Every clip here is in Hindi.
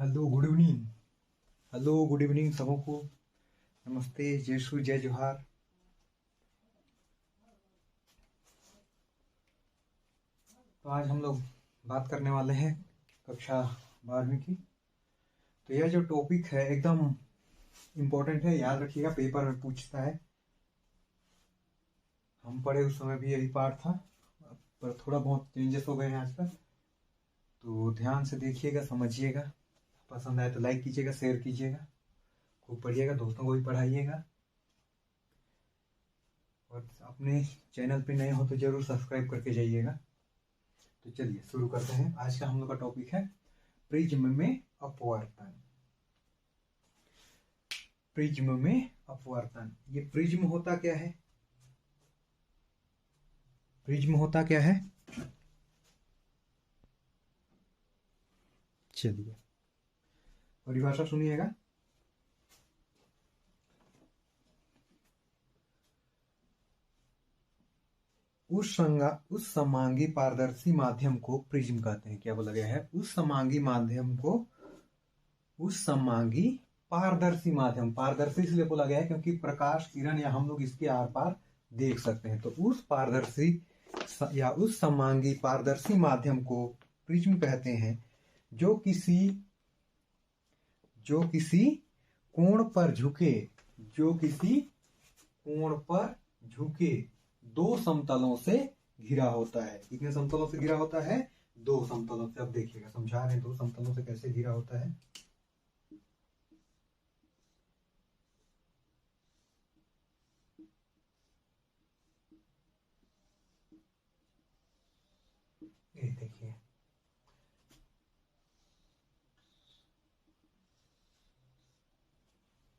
Hello good evening. Hello good evening सबों को। नमस्ते, जय श्री जय जोहार। तो आज हम लोग बात करने वाले हैं कक्षा 12वीं की। तो यह जो टॉपिक है एकदम इम्पोर्टेंट है, याद रखिएगा, पेपर में पूछता है। हम पढ़े उस समय भी यही पार्ट था, पर थोड़ा बहुत चेंजेस हो गए हैं आजकल। तो ध्यान से देखिएगा, समझिएगा। पसंद आए तो लाइक कीजिएगा, शेयर कीजिएगा, खूब पढ़िएगा, दोस्तों को भी पढ़ाइएगा। और अपने चैनल पे नए हो तो जरूर सब्सक्राइब करके जाइएगा। तो चलिए शुरू करते हैं। आज का हम लोग का टॉपिक है प्रिज्म में अपवर्तन। प्रिज्म में अपवर्तन, ये प्रिज्म होता क्या है? प्रिज्म होता क्या है? चलिए परिभाषा सुनिएगा। उस समांगी पारदर्शी माध्यम को प्रिज्म कहते हैं। क्या बोला गया है? उस समांगी माध्यम को, उस समांगी पारदर्शी माध्यम, पारदर्शी इसलिए बोला गया है क्योंकि प्रकाश किरण या हम लोग इसके आर पार देख सकते हैं। तो उस पारदर्शी या उस समांगी पारदर्शी माध्यम को प्रिज्म कहते हैं, जो किसी कोण पर झुके, जो किसी कोण पर झुके दो समतलों से घिरा होता है। कितने समतलों से घिरा होता है? दो समतलों से। अब देखिएगा, समझा रहे हैं दो समतलों से कैसे घिरा होता है। ये देखिए,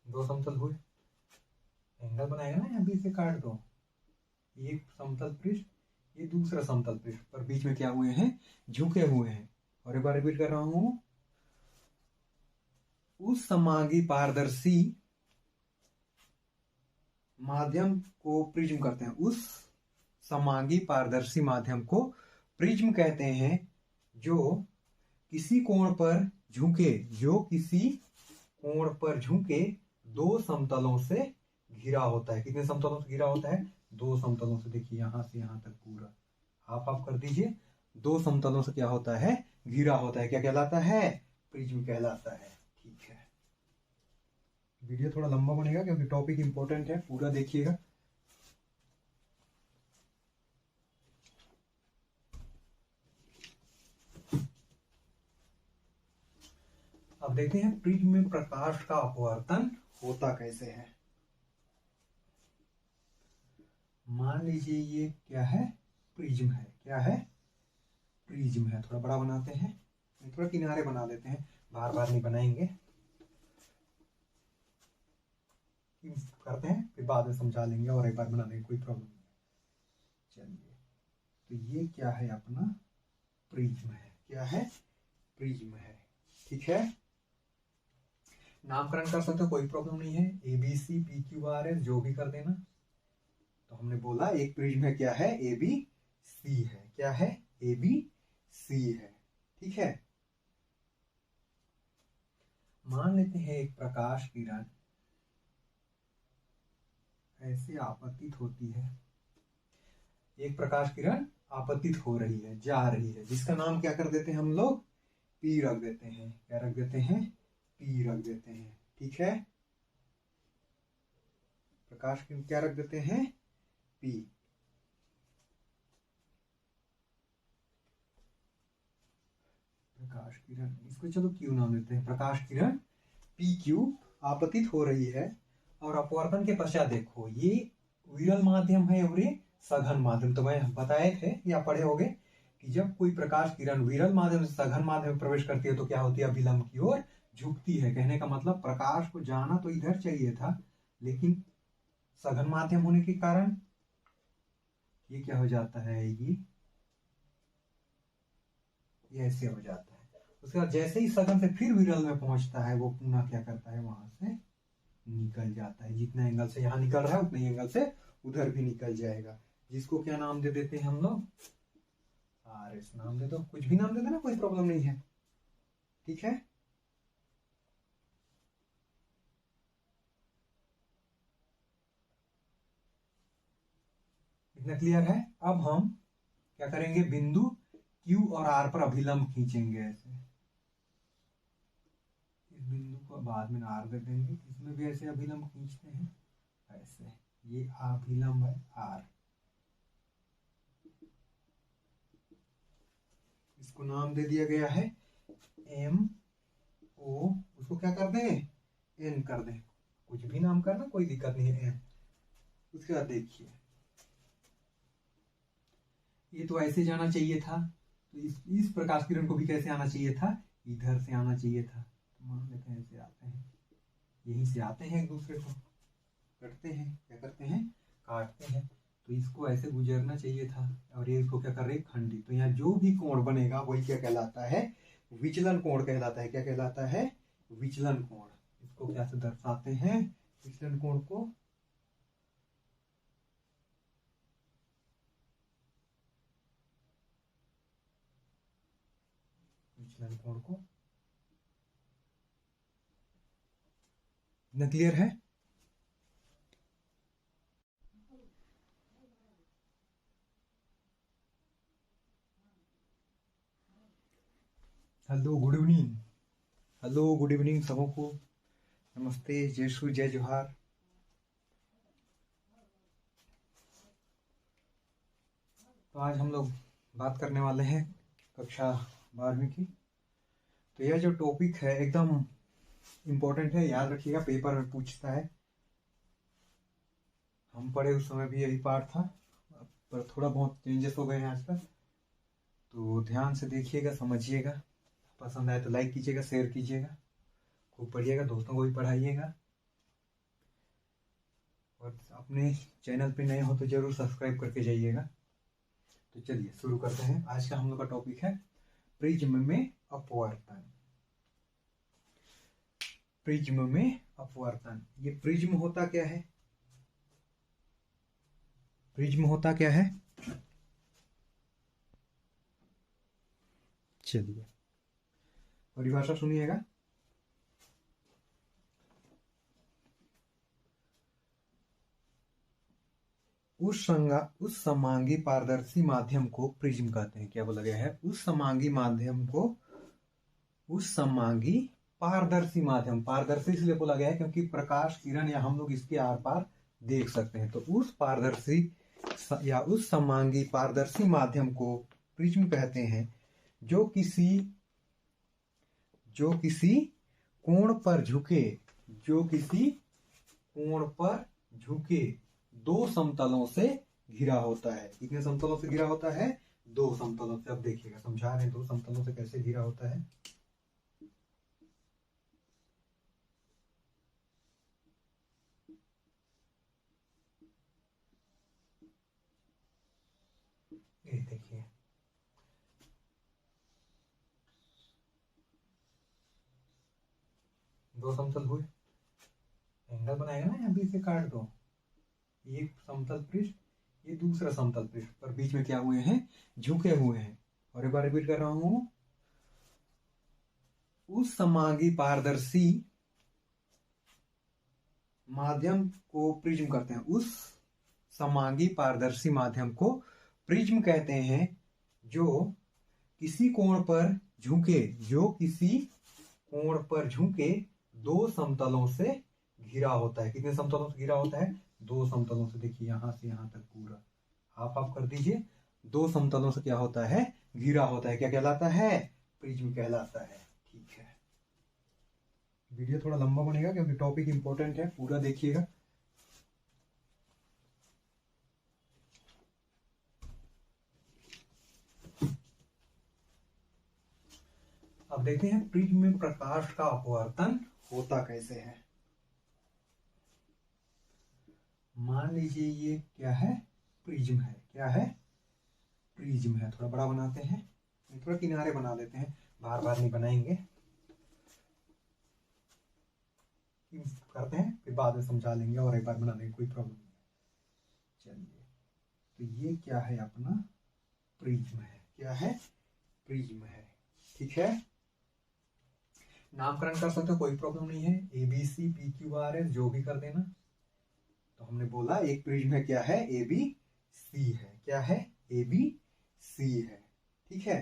दो समतल हुए, एंगल बनाएगा ना, यहाँ बीच से काट दो। एक समतल पृष्ठ, ये दूसरा समतल पृष्ठ, पर बीच में क्या हुए हैं? झुके हुए हैं। और एक बार रिपीट कर रहा हूं, उस समांगी पारदर्शी माध्यम को प्रिज्म कहते हैं। उस समांगी पारदर्शी माध्यम को प्रिज्म कहते हैं, जो किसी कोण पर झुके, जो किसी कोण पर झुके दो समतलों से घिरा होता है। कितने समतलों से घिरा होता है? दो समतलों से। देखिए यहां से यहां तक पूरा हाफ हाफ कर दीजिए। दो समतलों से क्या होता है? घिरा होता है। क्या कहलाता है? प्रिज्म कहलाता है। ठीक है, वीडियो थोड़ा लंबा बनेगा क्योंकि टॉपिक इंपॉर्टेंट है, पूरा देखिएगा। अब देखते हैं प्रिज्म में प्रकाश का अपवर्तन होता कैसे है। मान लीजिए ये क्या है? प्रिज्म है। क्या है? प्रिज्म है। थोड़ा बड़ा बनाते हैं, थोड़ा किनारे बना देते हैं, बार बार नहीं बनाएंगे, करते हैं फिर बाद में समझा लेंगे और एक बार बना लेंगे, कोई प्रॉब्लम नहीं। चलिए, तो ये क्या है? अपना प्रिज्म है। क्या है? प्रिज्म है। ठीक है, नामकरण कर सकते हो, कोई प्रॉब्लम नहीं है। ABC PQRS जो भी कर देना। तो हमने बोला एक प्रिज्म है। क्या है? ABC है। क्या है? ABC है। ठीक है, मान लेते हैं एक प्रकाश किरण ऐसे आपतित होती है। एक प्रकाश किरण आपतित हो रही है, जा रही है, जिसका नाम क्या कर देते हैं हम लोग? P रख देते हैं। क्या रख देते हैं? P रख देते हैं। ठीक है, प्रकाश किरण क्या रख देते हैं? P। प्रकाश किरण, इसको चलो Q नाम देते हैं। प्रकाश किरण PQ आपतित हो रही है, और अपवर्तन के पश्चात देखो, ये विरल माध्यम है और ये सघन माध्यम। तो मैं बताए थे या पढ़े होंगे कि जब कोई प्रकाश किरण विरल माध्यम से सघन माध्यम में प्रवेश करती है तो क्या होती है? अभिलंब की ओर झुकती है। कहने का मतलब प्रकाश को जाना तो इधर चाहिए था, लेकिन सघन माध्यम होने के कारण ये क्या हो जाता है? ये ऐसे हो जाता है। उसके बाद जैसे ही सघन से फिर विरल में पहुंचता है, वो पुनः क्या करता है? वहां से निकल जाता है। जितना एंगल से यहाँ निकल रहा है उतने एंगल से उधर भी निकल जाएगा, जिसको क्या नाम दे देते हैं हम लोग? RS नाम दे दो, कुछ भी नाम दे देना, कोई प्रॉब्लम नहीं है। ठीक है, इतना क्लियर है। अब हम क्या करेंगे, बिंदु Q और R पर अभिलंब खींचेंगे ऐसे। इस बिंदु को बाद में R दे देंगे, इसमें भी ऐसे अभिलंब खींचते हैं ऐसे। ये अभिलंब है R, इसको नाम दे दिया गया है MO। उसको क्या कर दें, N कर दें, कुछ भी नाम करना कोई दिक्कत नहीं है, N। उसके बाद देखिए ये तो ऐसे जाना चाहिए था, तो इस प्रकाश किरण को भी कैसे आना चाहिए था, इधर से आना चाहिए था। तो मान लेते हैं ऐसे आते हैं, यहीं से आते हैं, एक दूसरे को कटते हैं, क्या करते हैं, काटते हैं। तो इसको ऐसे गुजरना चाहिए था, और ये इसको क्या कर रहे हैं, खंडी। तो यहाँ जो भी कोण बनेगा वही क्या कहलाता है, विचलन कोण कहलाता है। क्या कहलाता है, विचलन कोण। इसको क्या से दर्शाते हैं, विचलन कोण को विचलन कोण को। न क्लियर है। Hello good evening, hello good evening सबों को, नमस्ते, जय श्री जय जोहार। तो आज हम लोग बात करने वाले हैं कक्षा 12वीं की। तो यह जो टॉपिक है एकदम इम्पोर्टेंट है, याद रखिएगा, पेपर में पूछता है। हम पढ़े उस समय भी यही पार्ट था, पर थोड़ा बहुत चेंजेस हो गए हैं आज तक। तो ध्यान से देखिएगा, समझिएगा, पसंद आए तो लाइक कीजिएगा, शेयर कीजिएगा, खूब पढ़िएगा, दोस्तों को भी पढ़ाइएगा, और अपने चैनल पे नए हो तो जरूर सब्सक्राइब करके जाइएगा। तो चलिए शुरू करते हैं। आज का हम लोग का टॉपिक है प्रिज्म में अपवर्तन। प्रिज्म में अपवर्तन, ये प्रिज्म होता क्या है, प्रिज्म होता क्या है, चलिए परिभाषा सुनिएगा। उस समांगी पारदर्शी माध्यम को प्रिज्म कहते हैं। क्या बोला गया है, उस समांगी माध्यम को, उस समांगी पारदर्शी माध्यम, पारदर्शी इसलिए बोला गया है क्योंकि प्रकाश किरण या हम लोग इसके आर पार देख सकते हैं। तो उस पारदर्शी या उस समांगी पारदर्शी माध्यम को प्रिज्म कहते हैं, जो किसी कोण पर झुके, जो किसी कोण पर झुके दो समतलों से घिरा होता है। कितने समतलों से घिरा होता है, दो समतलों से। अब देखिएगा, समझा रहे हैं दो समतलों से कैसे घिरा होता है। ये देखिए, दो समतल हुए, एंगल बनाएगा ना, यहाँ बीच से काट दो, एक समतल पृष्ठ, ये दूसरा समतल पृष्ठ, पर बीच में क्या हुए हैं, झुके हुए हैं। और एक बार रिपीट कर रहा हूं, उस समांगी पारदर्शी माध्यम को प्रिज्म कहते हैं, उस समांगी पारदर्शी माध्यम को प्रिज्म कहते हैं, जो किसी कोण पर झुके, जो किसी कोण पर झुके दो समतलों से घिरा होता है। कितने समतलों से घिरा होता है, दो समतलों से। देखिए यहां से यहां तक पूरा हाफ हाफ कर दीजिए, दो समतलों से क्या होता है, घिरा होता है। क्या कहलाता है, प्रिज्म कहलाता है। ठीक है, वीडियो थोड़ा लंबा बनेगा क्योंकि टॉपिक इंपॉर्टेंट है, पूरा देखिएगा। अब देखते हैं प्रिज्म में प्रकाश का अपवर्तन होता कैसे है। मान लीजिए ये क्या है, प्रिज्म है। क्या है, प्रिज्म है। थोड़ा बड़ा बनाते हैं, थोड़ा किनारे बना देते हैं, बार बार नहीं बनाएंगे, करते हैं फिर बाद में समझा लेंगे, और एक बार बना लेंगे, कोई प्रॉब्लम नहीं। चलिए, तो ये क्या है, अपना प्रिज्म है। क्या है, प्रिज्म है। ठीक है, नामकरण कर सकते हो, कोई प्रॉब्लम नहीं है, ABC PQRS जो भी कर देना। तो हमने बोला एक प्रिज्म है, क्या है, ABC सी है। क्या है? ए बी सी है। ठीक है।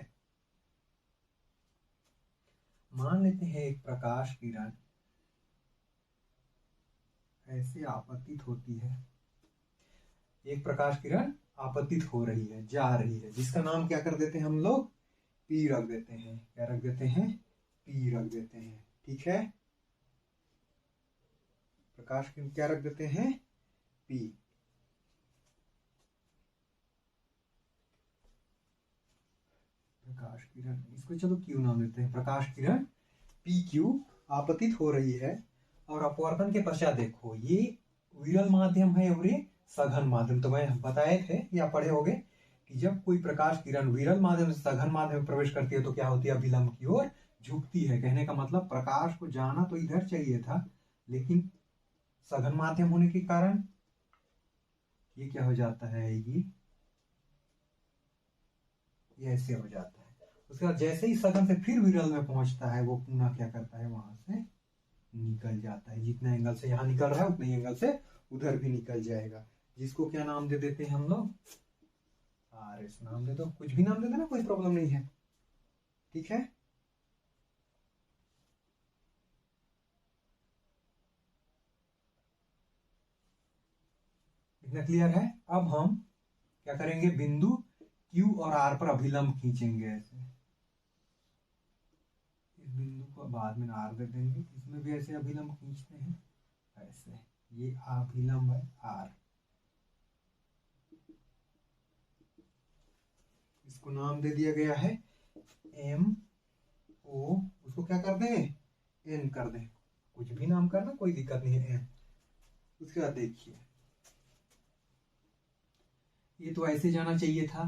मान लेते हैं एक प्रकाश किरण ऐसे आपतित होती है, एक प्रकाश किरण आपतित हो रही है, जा रही है, जिसका नाम क्या कर देते हैं हम लोग? पी रख देते हैं। क्या रख देते हैं? पी रख देते हैं। ठीक है। प्रकाश किरण क्या रख देते हैं? पी। प्रकाश किरण, इसको चलो क्यू नाम देते हैं। प्रकाश किरण पी क्यू आपतित हो रही है और अपवर्तन के पश्चात देखो ये विरल माध्यम है और ये सघन माध्यम। तो मैं बताए थे या पढ़े होंगे कि जब कोई प्रकाश किरण विरल माध्यम से सघन माध्यम में प्रवेश करती है तो क्या होती है? अभिलंब की ओर झुकती है। कहने का मतलब प्रकाश को जाना तो इधर चाहिए था, लेकिन सघन माध्यम होने के कारण ये क्या हो जाता है? ये ऐसे हो जाता है। उसके बाद जैसे ही सघन से फिर विरल में पहुंचता है, वो पुनः क्या करता है? वहां से निकल जाता है। जितना एंगल से यहाँ निकल रहा है उतने एंगल से उधर भी निकल जाएगा, जिसको क्या नाम दे देते हैं हम लोग? आर एस नाम दे दो, कुछ भी नाम दे देना, कोई प्रॉब्लम नहीं है। ठीक है। इतना क्लियर है? अब हम क्या करेंगे? बिंदु Q और R पर अभिलंब खींचेंगे ऐसे। इस बिंदु को बाद में R दे देंगे, इसमें भी ऐसे अभिलंब खींचते हैं ऐसे। ये अभिलंब है R, इसको नाम दे दिया गया है M O। उसको क्या कर दें? N कर दें, कुछ भी नाम करना, कोई दिक्कत नहीं है। N। उसके बाद देखिए ये तो ऐसे जाना चाहिए था,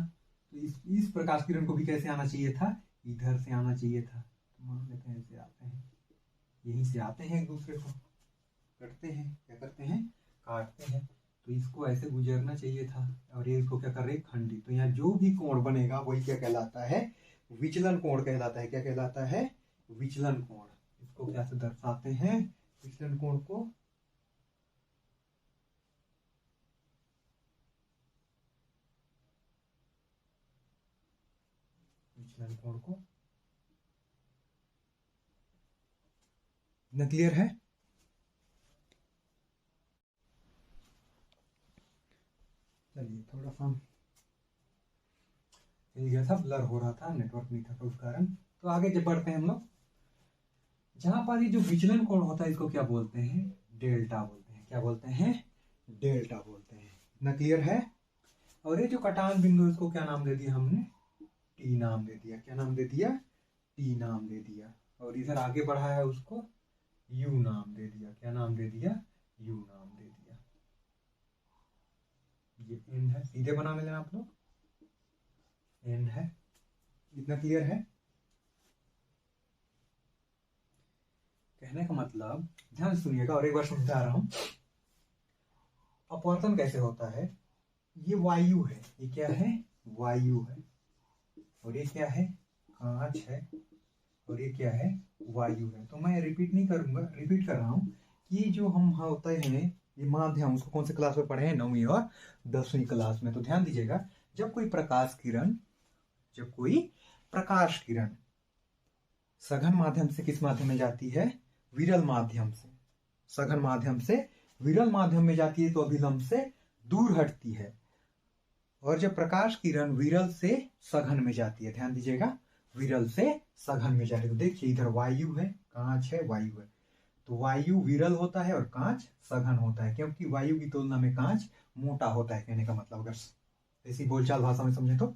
तो इस प्रकाश किरण को भी कैसे आना चाहिए था? इधर से आना चाहिए था। तो मान लेते हैं ऐसे आते हैं, यहीं से आते हैं, एक दूसरे को कटते हैं। क्या करते हैं? काटते हैं। तो इसको ऐसे गुजरना चाहिए था और ये इसको क्या कर रहे हैं? खंडित। तो यहाँ जो भी कोण बनेगा वही क्या कहलाता है? विचलन कोण कहलाता है। क्या कहलाता है? विचलन कोण। इसको क्या से दर्शाते हैं? विचलन कोण को विचलन कोण को न क्लियर है? चलिए थोड़ा सा हिल गया था, ब्लर हो रहा था, नेटवर्क नहीं था तो उस कारण। तो आगे जब बढ़ते हैं हम लोग, जहां पर ये जो विचलन कोण होता है इसको क्या बोलते हैं? डेल्टा बोलते हैं। क्या बोलते हैं? डेल्टा बोलते हैं। इतना क्लियर है? और ये जो कटान बिंदु इसको क्या नाम दे दिया हमने? टी नाम दे दिया। क्या नाम दे दिया? टी नाम दे दिया। और इधर आगे बढ़ा है उसको यू नाम दे दिया। क्या नाम दे दिया? यू नाम दे दिया। ये एंड है, सीधे बना लेना आप लोग, एंड है। इतना क्लियर है? कहने का मतलब ध्यान सुनिएगा और एक बार समझा रहा हूं। अपवर्तन कैसे होता है? ये वायु है, ये क्या है? वायु है। और ये क्या है? कांच है। और ये क्या है? वायु है। तो मैं रिपीट नहीं करूंगा, रिपीट कर रहा हूं कि जो हम होते हैं ये माध्यम, उसको कौन से क्लास में पढ़े हैं? 9वीं और 10वीं क्लास में। तो ध्यान दीजिएगा, जब कोई प्रकाश किरण सघन माध्यम से किस माध्यम में जाती है? विरल माध्यम से। सघन माध्यम से विरल माध्यम में जाती है तो अभिलंब से दूर हटती है। और जब प्रकाश किरण विरल से सघन में जाती है, ध्यान दीजिएगा, विरल से सघन में जाती है, तो देखिए इधर वायु है, कांच है, वायु है। तो वायु विरल होता है और कांच सघन होता है, क्योंकि वायु की तुलना में कांच मोटा होता है। कहने का मतलब अगर ऐसी बोलचाल भाषा में समझे तो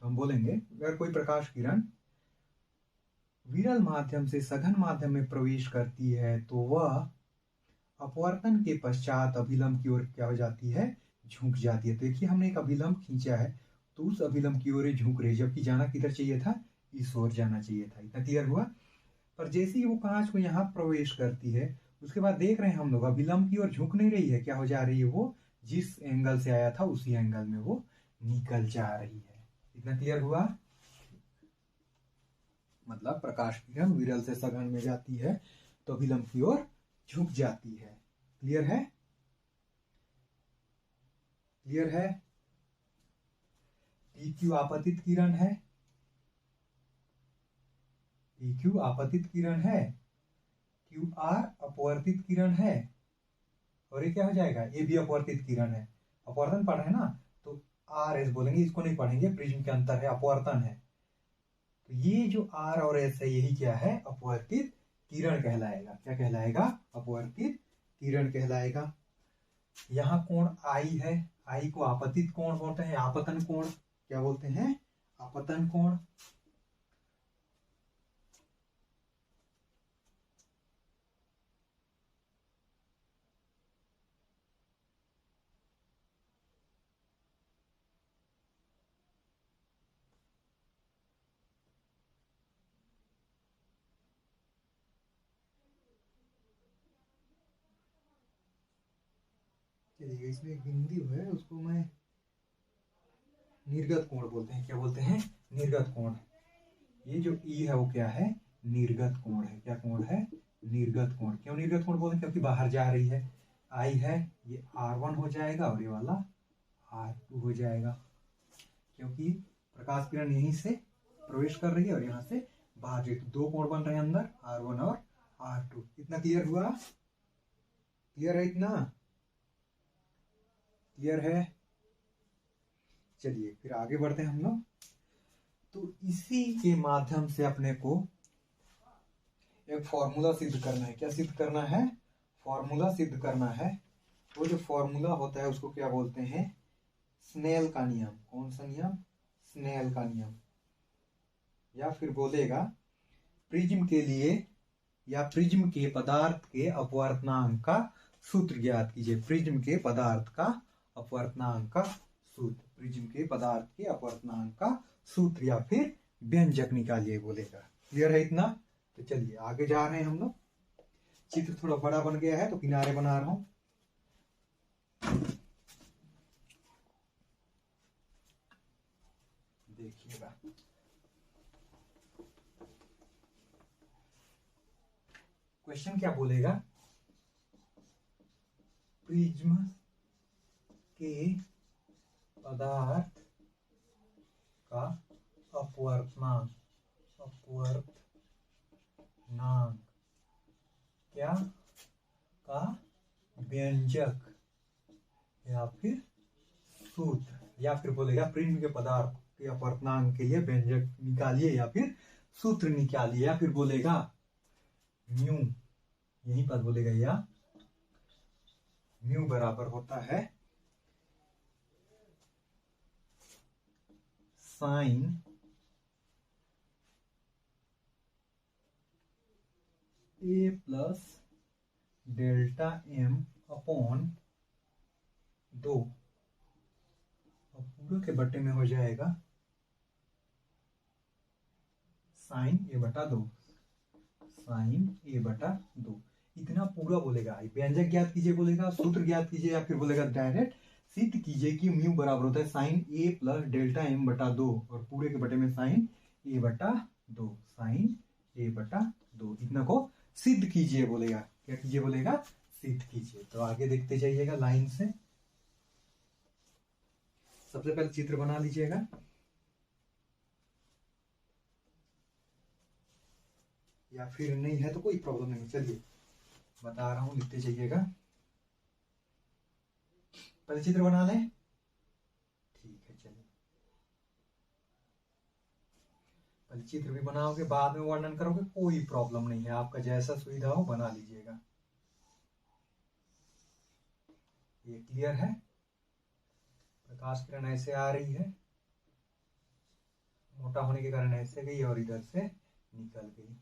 हम बोलेंगे अगर कोई प्रकाश किरण विरल माध्यम से सघन माध्यम में प्रवेश करती है तो वह अपवर्तन के पश्चात अभिलंब की ओर क्या हो जाती है? झुक जाती है। देखिए हमने एक अभिलंब खींचा है तो उस अभिलंब की ओर झुक रही है, जबकि जाना किधर चाहिए था? इस ओर जाना चाहिए था। इतना क्लियर हुआ? पर जैसे ही वो कांच को यहाँ प्रवेश करती है उसके बाद देख रहे हैं हम लोग अभिलंब की ओर झुक नहीं रही है। क्या हो जा रही है? वो जिस एंगल से आया था उसी एंगल में वो निकल जा रही है। इतना क्लियर हुआ? मतलब प्रकाश किरण विरल से सघन में जाती है तो अभिलंब की ओर झुक जाती है। क्लियर है? क्लियर है? पी क्यू आपतित किरण है, पी क्यू आपतित किरण है, क्यू आर अपवर्तित किरण है, और ये क्या हो जाएगा, ये भी अपवर्तित किरण है। अपवर्तन पढ़ रहे हैं ना, तो आर एस बोलेंगे, इसको नहीं पढ़ेंगे, प्रिज्म के अंतर है, अपवर्तन है। तो ये जो आर और एस है, यही क्या है, अपवर्तित किरण कहलाएगा। क्या कहलाएगा, अपवर्तित किरण कहलाएगा। यहाँ कोण आई है, आई को आपतित कोण बोलते हैं, आपतन कोण क्या बोलते हैं, आपतन कोण। चलिए, इसमें एक बिंदु है, उसको मैं निर्गत कोण बोलते हैं। क्या बोलते हैं, निर्गत कोण। ये जो ई है वो क्या है, निर्गत कोण है। क्या कोण है, निर्गत कोण। क्यों निर्गत कोण बोलते हैं, क्योंकि बाहर जा रही है, आई है, ये R1 हो जाएगा और ये वाला R2 हो जाएगा, क्योंकि प्रकाश किरण यहीं से प्रवेश कर रही है और यहाँ से बाहर जाए, तो दो कोण बन रहे हैं अंदर, R1 और R2। इतना क्लियर हुआ, क्लियर है, इतना क्लियर है। चलिए फिर आगे बढ़ते हैं हम लोग। तो इसी के माध्यम से अपने को एक फॉर्मूला सिद्ध करना है। क्या सिद्ध करना है, फॉर्मूला सिद्ध करना है। वो जो फॉर्मूला होता है उसको क्या बोलते हैं, स्नेल का नियम। कौन सा नियम, स्नेल का नियम। या फिर बोलेगा प्रिज्म के लिए या प्रिज्म के पदार्थ के अपवर्तनांक का सूत्र ज्ञात कीजिए। प्रिज्म के पदार्थ का अपवर्तनांक का सूत्र, प्रिज्म के पदार्थ के अपवर्तनांक का सूत्र या फिर व्यंजक निकालिए बोलेगा। क्लियर है इतना। तो चलिए आगे जा रहे हैं हम लोग। चित्र थोड़ा बड़ा बन गया है तो किनारे बना रहा हूं। देखिएगा, क्वेश्चन क्या बोलेगा, प्रिज्म के पदार्थ का अपवर्तनांक, अपवर्तनांक क्या का व्यंजक या फिर सूत्र, या फिर बोलेगा प्रिज्म के पदार्थ के अपवर्तनांक के लिए व्यंजक निकालिए या फिर सूत्र निकालिए, या फिर बोलेगा म्यू, यही पर बोलेगा, या म्यू बराबर होता है साइन ए प्लस डेल्टा एम अपॉन 2, और पूरे के बटे में हो जाएगा साइन ए बटा 2, साइन ए बटा 2। इतना पूरा बोलेगा। व्यंजक ज्ञात कीजिए बोलेगा, सूत्र ज्ञात कीजिए, या फिर बोलेगा डायरेक्ट सिद्ध कीजिए कि म्यू बराबर होता है साइन ए प्लस डेल्टा एम बटा 2, और पूरे के बटे में साइन ए बटा 2, साइन ए बटा 2। इतना को सिद्ध कीजिए बोलेगा। क्या कीजिए बोलेगा, सिद्ध कीजिए। तो आगे देखते जाइएगा लाइन से। सबसे पहले चित्र बना लीजिएगा। या फिर नहीं है तो कोई प्रॉब्लम नहीं, चलिए बता रहा हूं, लिखते जाइएगा। पहले चित्र बना लें, ठीक है। चलिए पहले चित्र भी बनाओगे, बाद में वर्णन करोगे, कोई प्रॉब्लम नहीं है, आपका जैसा सुविधा हो बना लीजिएगा। ये क्लियर है। प्रकाश किरण ऐसे आ रही है, मोटा होने के कारण ऐसे गई और इधर से निकल गई।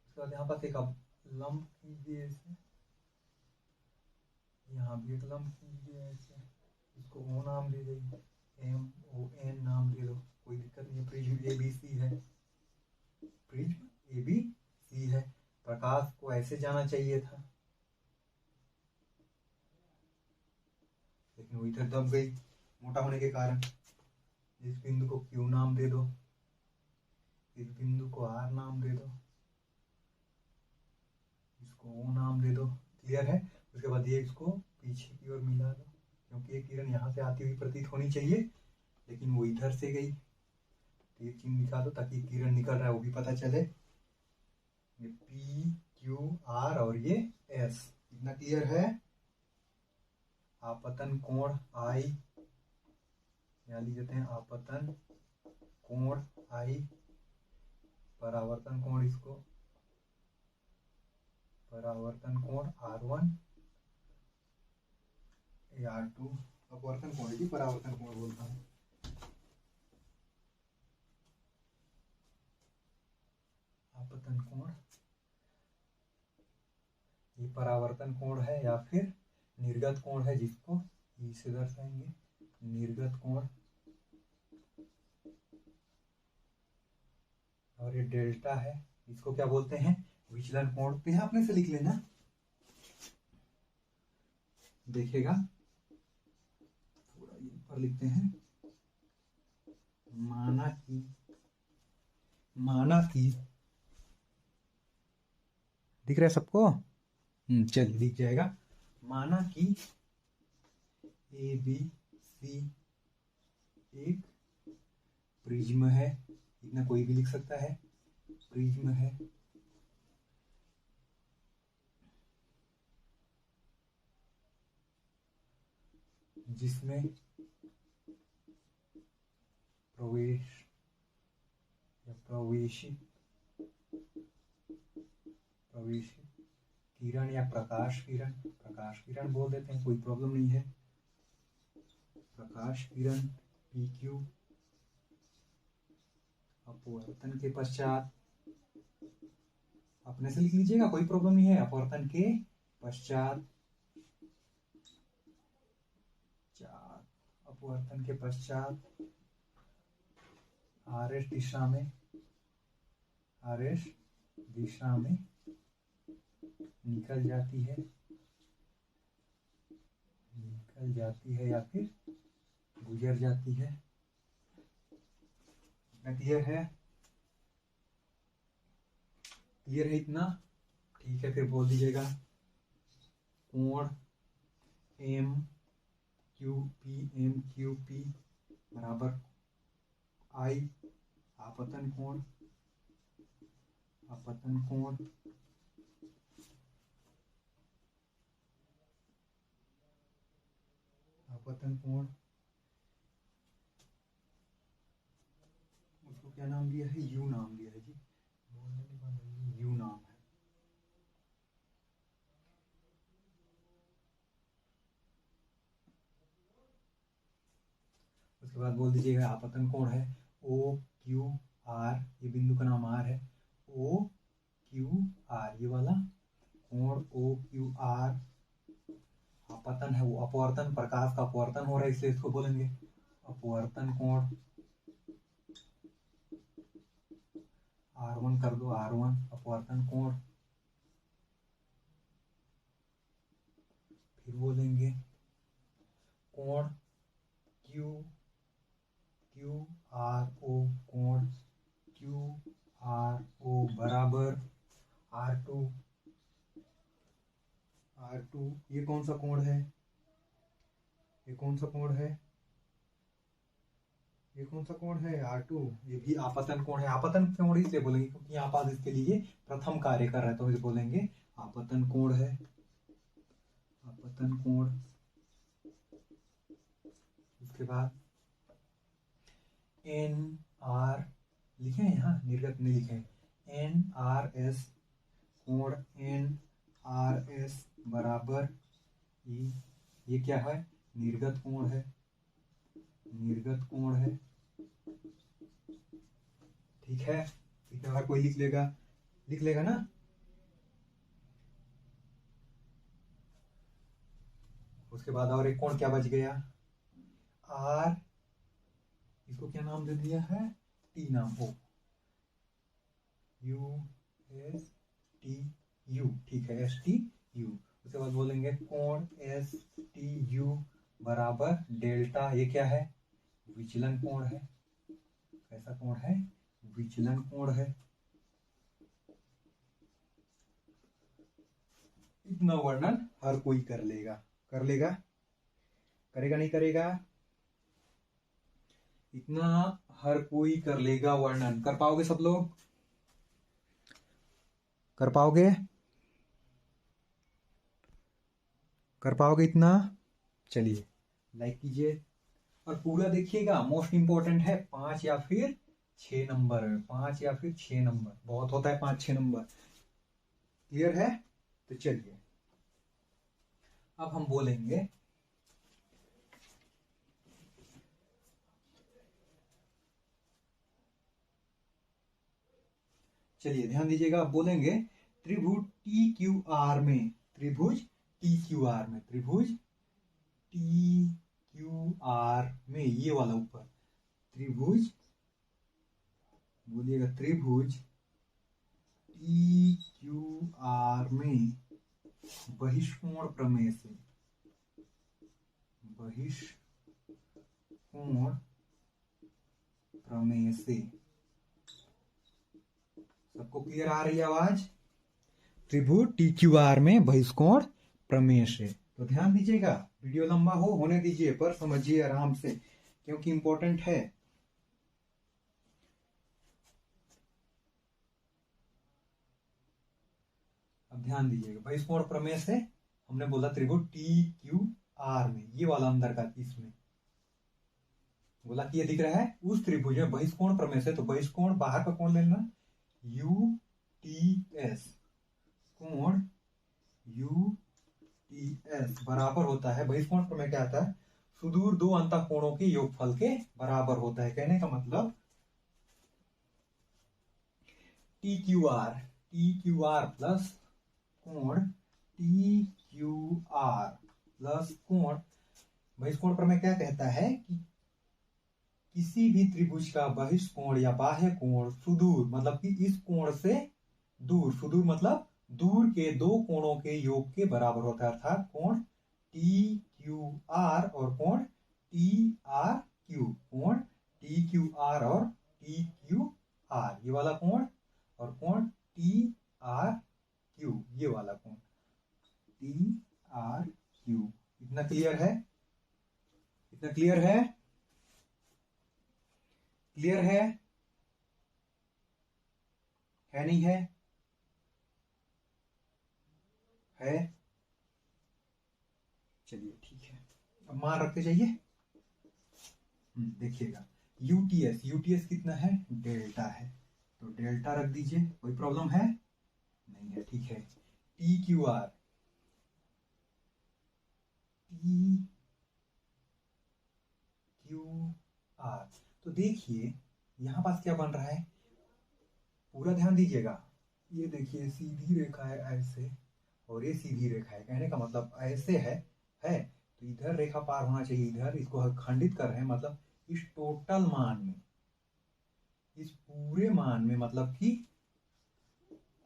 उसके बाद यहाँ पर एक लंब कीजिए ऐसे, यहाँ भी एक लंब कीजिए ऐसे, इसको ओ नाम दे दीजिए, MON नाम दे दो, कोई दिक्कत नहीं है। प्रिज्म ABC है, प्रिज्म ABC है। प्रकाश को ऐसे जाना चाहिए था, लेकिन वो इधर दब गई मोटा होने के कारण। इस बिंदु को Q नाम दे दो, इस बिंदु को R नाम दे दो, इसको O नाम दे दो। क्लियर है। उसके बाद ये इसको पीछे की ओर मिला दो, क्योंकि ये किरण यहाँ से आती हुई प्रतीत होनी चाहिए, लेकिन वो इधर से गई। तीर चिन्ह दिखा दो ताकि किरण निकल रहा है वो भी पता चले। ये P Q R और ये S, इतना क्लियर है। आपतन कोण I, यहाँ लिख देते हैं आपतन कोण I, परावर्तन कोण इसको परावर्तन कोण R1, R2, अपवर्तन कोण की परावर्तन कोण बोलता हूँ। आपतन कोण, ये परावर्तन कोण है या फिर निर्गत कोण है, जिसको ई से दर्शाएंगे, निर्गत कोण। और ये डेल्टा है, इसको क्या बोलते हैं, विचलन कोण। तो यहाँ अपने से लिख लेना, देखेगा थोड़ा ये ऊपर लिखते हैं। माना कि दिख रहा है सबको? चलिए दिख जाएगा। माना कि ABC एक प्रिज्म है, इतना कोई भी लिख सकता है, प्रिज्म है जिसमें प्रवेशित किरण या प्रकाश किरण बोल देते हैं, कोई प्रॉब्लम नहीं है। प्रकाश किरण PQ अपवर्तन के पश्चात, अपने से लिख लीजिएगा, कोई प्रॉब्लम नहीं है। अपवर्तन के पश्चात RS दिशा में निकल जाती है या फिर गुजर जाती है। क्लियर है? इतना ठीक है। फिर बोल दीजिएगा कोण MQP बराबर I आपतन कोण उसको क्या नाम दिया है, U नाम दिया है जी, बोलने के बाद U नाम है। उसके बाद बोल दीजिएगा आपतन कोण है OQR, ये बिंदु का नाम R है, OQR ये वाला कोण OQR आपतन है, वो अपवर्तन, प्रकाश का अपवर्तन हो रहा है, इसलिए इसको बोलेंगे अपवर्तन कोण। R1 कर दो, R1 अपवर्तन कोण। फिर बोलेंगे कोण QRO, कोण QRO बराबर R2। ये कौन सा कोण है, R2, ये भी आपतन कोण है। आपतन कोण इसलिए बोलेंगे क्योंकि यहाँ पास इसके लिए प्रथम कार्य कर रहा है, तो इसे बोलेंगे आपतन कोण है, आपतन कोण। उसके बाद NR लिखे हैं, यहाँ निर्गत नहीं लिखे हैं, NRS कोण NRS बराबर ये क्या है, निर्गत कोण है, ठीक है। अगर कोई लिख लेगा ना। उसके बाद और एक कोण क्या बच गया, R, इसको क्या नाम दे दिया है, T नाम हो, USTU, ठीक है, STU। उसके बाद बोलेंगे कोण STU बराबर डेल्टा, ये क्या है, विचलन कोण है। कैसा कोण है, विचलन कोण है। इतना वर्णन हर कोई कर लेगा। करेगा नहीं करेगा? इतना हर कोई कर लेगा वर्णन। कर पाओगे सब लोग? कर पाओगे? कर पाओगे इतना? चलिए लाइक कीजिए और पूरा देखिएगा। मोस्ट इंपॉर्टेंट है 5 या फिर 6 नंबर। 5 या फिर 6 नंबर, बहुत होता है 5-6 नंबर। क्लियर है? तो चलिए अब हम बोलेंगे चलिए ध्यान दीजिएगा। अब बोलेंगे त्रिभुज टी क्यू आर में, त्रिभुज टी क्यू आर में, त्रिभुज टी क्यू आर में, ये वाला ऊपर त्रिभुज, बोलिएगा त्रिभुज टी क्यू आर में बहिष्कोण प्रमेय से, बहिष्कोण प्रमेय से, सबको क्लियर आ रही है आवाज? त्रिभुज टी क्यू आर में बहिष्कोण प्रमेय से। तो ध्यान दीजिएगा, वीडियो लंबा होने दीजिए पर समझिए आराम से, क्योंकि इंपॉर्टेंट है। अब ध्यान दीजिएगा, बहिष्कोण प्रमेय से हमने बोला त्रिभुज टी क्यू आर में, ये वाला अंदर का, इसमें बोला कि ये दिख रहा है उस त्रिभुज में बहिष्कोण प्रमेय से। तो बहिष्कोण बाहर का कोण लेना, यू टी एस, कोण यू टी एस बराबर होता है, बहिष्कोण प्रमेय क्या आता है? सुदूर दो अंतःकोणों के योगफल के बराबर होता है। कहने का मतलब टी क्यू आर प्लस कोण टी क्यू आर प्लस कोण, बहिष्कोण प्रमेय क्या कहता है कि किसी भी त्रिभुज का बहिष्कोण या बाह्य कोण सुदूर, मतलब कि इस कोण से दूर, सुदूर मतलब दूर के दो कोणों के योग के बराबर होता है। अर्थात कोण टी क्यू आर और कोण टी आर क्यू, कोण टी क्यू आर और टी क्यू आर, ये वाला कोण, और कोण टी आर क्यू, ये वाला कोण टी आर क्यू। इतना क्लियर है? इतना क्लियर है? क्लियर है नहीं है? है? चलिए ठीक है, अब मान रखते जाइए। देखिएगा यूटीएस कितना है? डेल्टा है, तो डेल्टा रख दीजिए। कोई प्रॉब्लम है? नहीं है, ठीक है। टी क्यू आर, तो देखिए यहां पास क्या बन रहा है, पूरा ध्यान दीजिएगा। ये देखिए सीधी रेखा है ऐसे, और ये सीधी रेखा है। कहने का मतलब ऐसे है तो इधर रेखा पार होना चाहिए, इधर। इसको खंडित कर रहे हैं, मतलब इस टोटल मान में, इस पूरे मान में, मतलब कि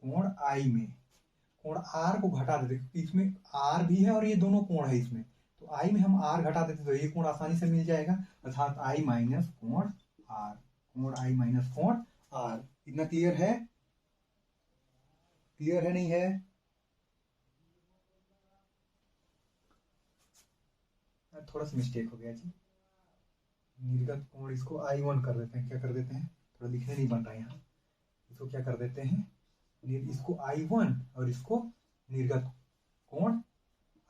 कोण आई में कोण आर को घटा देते, क्योंकि इसमें आर भी है और ये दोनों कोण है इसमें, तो आई में हम आर घटा देते तो ये कोण आसानी से मिल जाएगा। अर्थात आई माइनस कोण आर, कोण आई माइनस कोण आर। इतना क्लियर है? क्लियर है नहीं है? थोड़ा सा मिस्टेक हो गया जी, निर्गत कोण इसको I1 कर देते हैं। क्या कर देते हैं? थोड़ा लिखने नहीं बन रहा है यहाँ, इसको क्या कर देते हैं, इसको I1 और इसको निर्गत कोण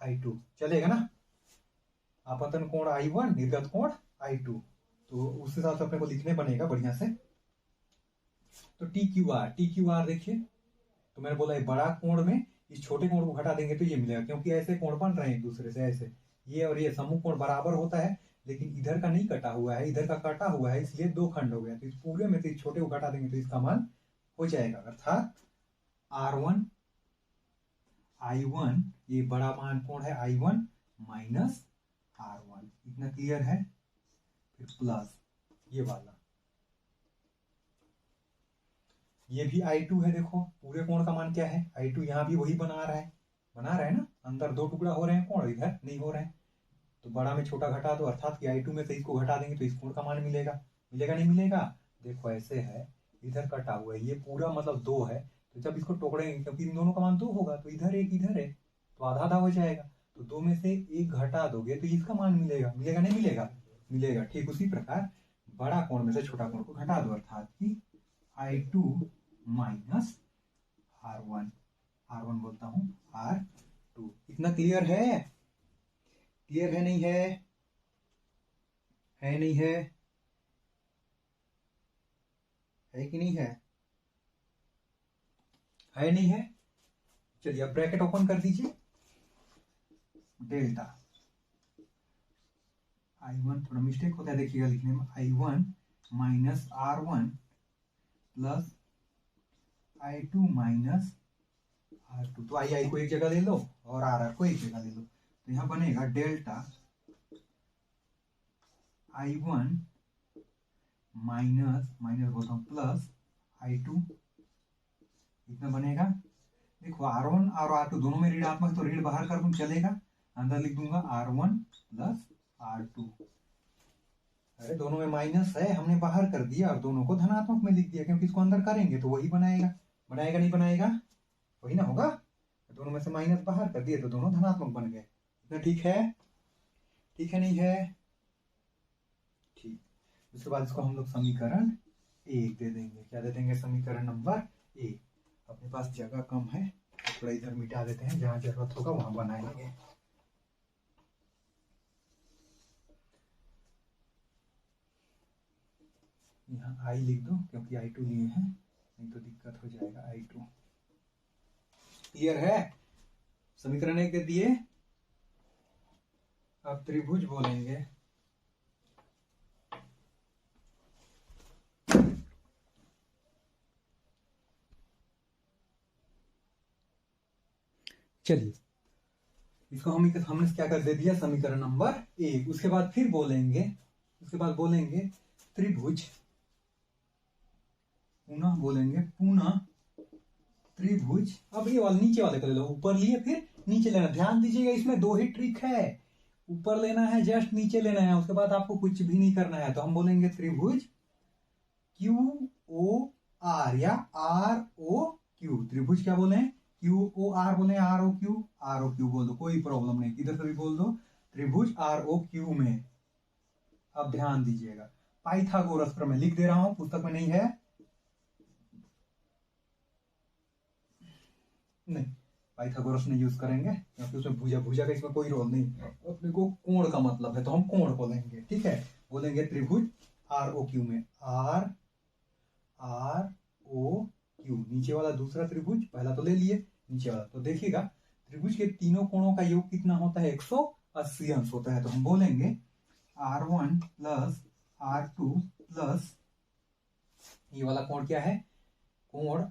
I2, चलेगा ना? आपतन कोण I1, निर्गत कोण I2, तो उस हिसाब से अपने को लिखने बनेगा बढ़िया से। तो टी क्यू आर देखिए, तो मैंने बोला बड़ा कोण में इस छोटे कोण को घटा देंगे तो ये मिलेगा, क्योंकि ऐसे कोण बन रहे हैं एक दूसरे से, ऐसे ये और ये समूह कोण बराबर होता है, लेकिन इधर का नहीं कटा हुआ है, इधर का कटा हुआ है, इसलिए दो खंड हो गया। तो इस पूरे में से इस छोटे को घटा देंगे तो इसका मान हो जाएगा। अर्थात R1 I1, ये बड़ा मान कोण है I1 माइनस R1। इतना क्लियर है? फिर प्लस ये वाला, ये भी I2 है। देखो पूरे कोण का मान क्या है, I2 यहाँ भी वही बना रहा है ना, अंदर दो टुकड़ा हो रहे हैं कोण, इधर नहीं हो रहे हैं, तो बड़ा में छोटा घटा दो, अर्थात कि I2 में से इसको घटा देंगे तो इस कोण का मान मिलेगा। नहीं मिलेगा? देखो ऐसे है, इधर कटा हुआ है, ये पूरा मतलब 2 है, तो जब इसको टोकरेंगे, क्योंकि इन दोनों का मान 2 होगा, तो इधर एक इधर है, तो आधा आधा हो जाएगा। तो 2 में से 1 घटा दोगे तो इसका मान मिलेगा, मिलेगा नहीं मिलेगा, मिलेगा। ठीक उसी प्रकार बड़ा कोण में से छोटा कोण को घटा दो, अर्थात कि I2 माइनस R1, R1 बोलता हूं R2। इतना क्लियर है? क्लियर है नहीं है? है नहीं है? है कि नहीं है? है नहीं है? चलिए अब ब्रैकेट ओपन कर दीजिए, डेल्टा I1, थोड़ा मिस्टेक होता है देखिएगा लिखने में, I1 minus R1 plus I2 minus R2। तो आई को एक जगह ले लो और आर को एक जगह ले लो, तो यहां बनेगा डेल्टा I1 माइनस बोलता हूं प्लस I2, इतना बनेगा। देखो R1 और R2 दोनों में ऋणात्मक, तो ऋण बाहर कर दूं चलेगा, अंदर लिख दूंगा R1 प्लस R2। अरे दोनों में माइनस है, हमने बाहर कर दिया और दोनों को धनात्मक में लिख दिया, क्योंकि इसको अंदर करेंगे तो वही बनाएगा। बनाएगा नहीं बनाएगा? वही ना होगा। दोनों में से माइनस बाहर कर दिए तो दोनों धनात्मक बन गए। इतना ठीक है? ठीक है नहीं है? ठीक। उसके बाद इसको हम लोग समीकरण 1 दे देंगे। क्या दे देंगे? समीकरण नंबर 1। अपने पास जगह कम है, थोड़ा इधर मिटा देते हैं, जहां जरूरत होगा वहां बनाएंगे। यहाँ आई लिख दो क्योंकि I2 लिए हैं, नहीं तो दिक्कत हो जाएगा। I2 क्लियर है? समीकरण 1 दे दिए। अब त्रिभुज बोलेंगे। चलिए इसको हमने क्या कर दे दिया, समीकरण नंबर 1। उसके बाद फिर बोलेंगे, त्रिभुज, पुनः बोलेंगे पुनः त्रिभुज। अब ये वाला नीचे वाले को ले लो, ऊपर लिए फिर नीचे लेना। ध्यान दीजिएगा इसमें 2 ही ट्रिक है, ऊपर लेना है जस्ट नीचे लेना है, उसके बाद आपको कुछ भी नहीं करना है। तो हम बोलेंगे त्रिभुज QOR या ROQ। त्रिभुज क्या बोले? QOR बोले, ROQ बोल दो, कोई प्रॉब्लम नहीं, किधर से भी बोल दो। त्रिभुज ROQ में अब ध्यान दीजिएगा, पाइथागोरस प्रमेय लिख दे रहा हूं, पुस्तक में नहीं है, नहीं पाइथागोरस नहीं यूज करेंगे क्योंकि उसमें भुजा का इसमें कोई रोल नहीं, अपने को कोण का मतलब है तो हम कोण बोलेंगे। ठीक है, बोलेंगे त्रिभुज ROQ में, ROQ। नीचे वाला दूसरा त्रिभुज, पहला तो ले लिए, नीचे वाला तो देखिएगा त्रिभुज के तीनों कोणों का योग कितना होता है? 180 अंश होता है। तो हम बोलेंगे R1 प्लस R2 प्लस ये वाला कोण क्या है? कोण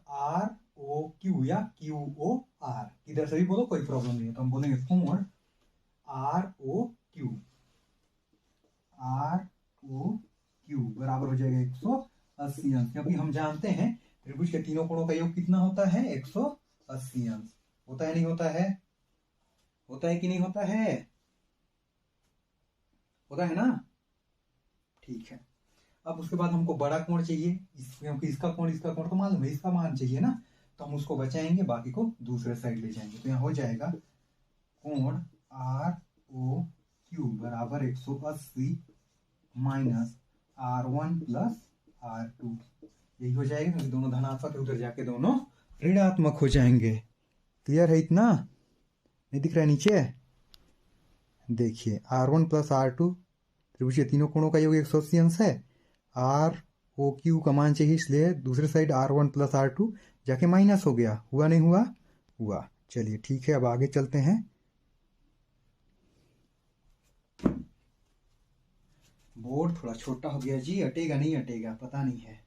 ROQ या QOR, इधर से भी बोलो कोई प्रॉब्लम नहीं है। तो हम बोलेंगे कोण ROQ बराबर हो जाएगा 180 अंश, क्योंकि हम जानते हैं त्रिभुज के तीनों कोणों का योग कितना होता है? 180 अंश। होता है नहीं होता है? होता है कि नहीं होता है? होता है ना? ठीक है। अब उसके बाद हमको बड़ा कोण चाहिए, क्योंकि इसका कोण तो मालूम है, इसका मान चाहिए ना, तो हम उसको बचाएंगे, बाकी को दूसरे साइड ले जाएंगे। तो यहाँ हो जाएगा कोण ROQ बराबर 180 माइनस R1 प्लस R2। यही हो जाएगा, क्योंकि दोनों धनात्मक, उधर जाके दोनों ऋणात्मक हो जाएंगे। क्लियर है? इतना नहीं दिख रहा है नीचे? देखिए R1 प्लस R2, त्रिभुज के तीनों कोणों का योग 180 अंश है। ROQ का मान चाहिए, इसलिए दूसरे साइड R1 प्लस R2 जाके माइनस हो गया। हुआ नहीं हुआ? हुआ। चलिए ठीक है, अब आगे चलते हैं। बोर्ड थोड़ा छोटा हो गया जी, अटेगा नहीं अटेगा पता नहीं है।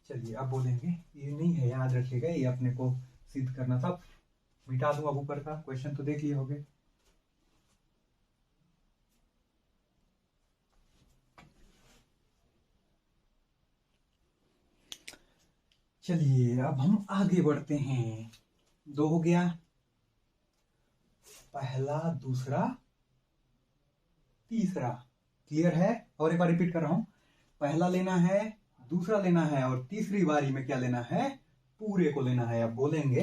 चलिए अब बोलेंगे, ये नहीं है, याद रखिएगा, ये अपने को सिद्ध करना था। मिटा दूं अब ऊपर का क्वेश्चन, तो देख लिए होगे। चलिए अब हम आगे बढ़ते हैं। 2 हो गया, पहला, दूसरा, तीसरा। क्लियर है? और एक बार रिपीट कर रहा हूं, पहला लेना है, दूसरा लेना है, और तीसरी बारी में क्या लेना है? पूरे को लेना है। अब बोलेंगे,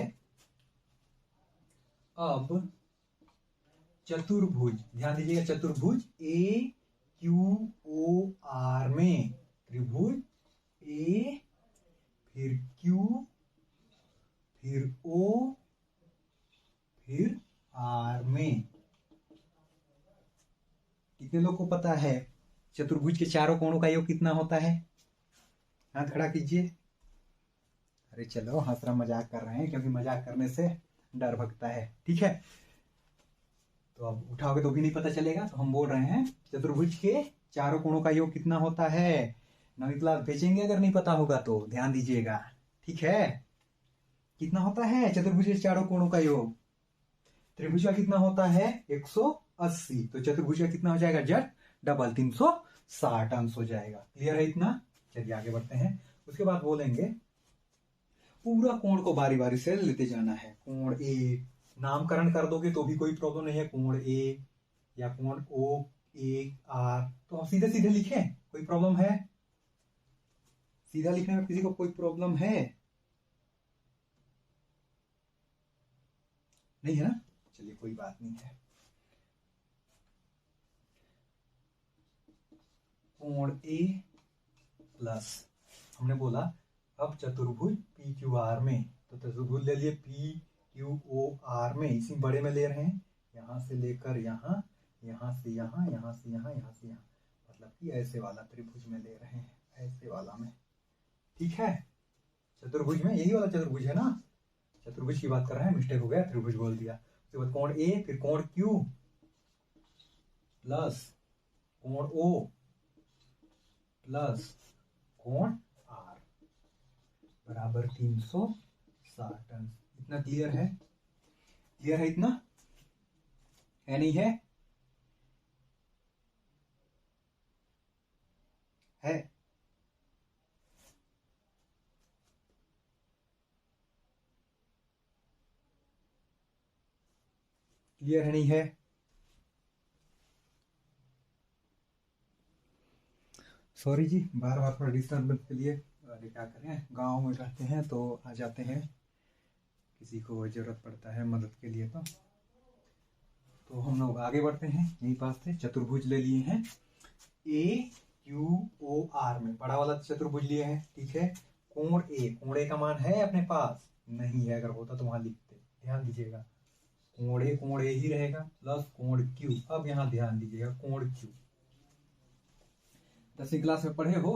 अब चतुर्भुज, ध्यान दीजिएगा, चतुर्भुज ए क्यू ओ आर में, त्रिभुज ए फिर क्यू फिर ओ फिर आर में। कितने लोग को पता है चतुर्भुज के चारों कोणों का योग कितना होता है? हाथ खड़ा कीजिए। अरे चलो, हंस रहा, मजाक कर रहे हैं, क्योंकि मजाक करने से डर भगता है। ठीक है, तो अब उठाओगे तो भी नहीं पता चलेगा। तो हम बोल रहे हैं चतुर्भुज के चारों कोणों का योग कितना होता है। नवी क्लास भेजेंगे अगर नहीं पता होगा तो, ध्यान दीजिएगा। ठीक है, कितना होता है चतुर्भुज के चारों कोणों का योग? त्रिभुज का कितना होता है? 180। तो चतुर्भुज का कितना हो जाएगा? जट डबल 360 अंश हो जाएगा। क्लियर है इतना? चलिए आगे बढ़ते हैं। उसके बाद बोलेंगे, पूरा कोण को बारी बारी से लेते जाना है। कोण ए, नामकरण कर दोगे तो भी कोई प्रॉब्लम नहीं है, कोण ए या कोण ओ ए आर, तो हम सीधे सीधे लिखें, कोई प्रॉब्लम है? सीधा लिखने में किसी को कोई प्रॉब्लम है? नहीं है ना? चलिए कोई बात नहीं है। कोण ए प्लस, हमने बोला अब चतुर्भुज पी क्यू आर में, तो चतुर्भुज ले लिए पी क्यू ओ आर में, इसी बड़े में ले रहे हैं, यहां से लेकर यहां, यहां से यहां, यहां से यहां, यहां से यहां, मतलब कि ऐसे वाला त्रिभुज में ले रहे हैं, ऐसे वाला में। ठीक है, चतुर्भुज में यही वाला चतुर्भुज है ना, चतुर्भुज की बात कर रहे हैं, मिस्टेक हो गया, त्रिभुज बोल दिया। उसके बाद कोण ए, फिर कोण क्यू प्लस कोण ओ प्लस कोण आर बराबर 360 अंश। इतना क्लियर है? क्लियर है इतना? है नहीं है? है? क्लियर है नहीं है? सॉरी जी, बार बार थोड़ा डिस्टर्बेंस के लिए, अरे क्या करें, गांव में रहते हैं तो आ जाते हैं, किसी को जरूरत पड़ता है मदद के लिए। तो हम लोग आगे बढ़ते हैं, यही पास थे, चतुर्भुज ले लिए हैं ए क्यू ओ आर में, बड़ा वाला चतुर्भुज लिए हैं। ठीक है, कोण ए, कोण ए का मान है अपने पास? नहीं है, अगर होता तो वहां लिखते। ध्यान दीजिएगा, कोण ए ही रहेगा, प्लस कोण क्यू। अब यहां ध्यान दीजिएगा, कोण क्यू 10वीं क्लास में पढ़े हो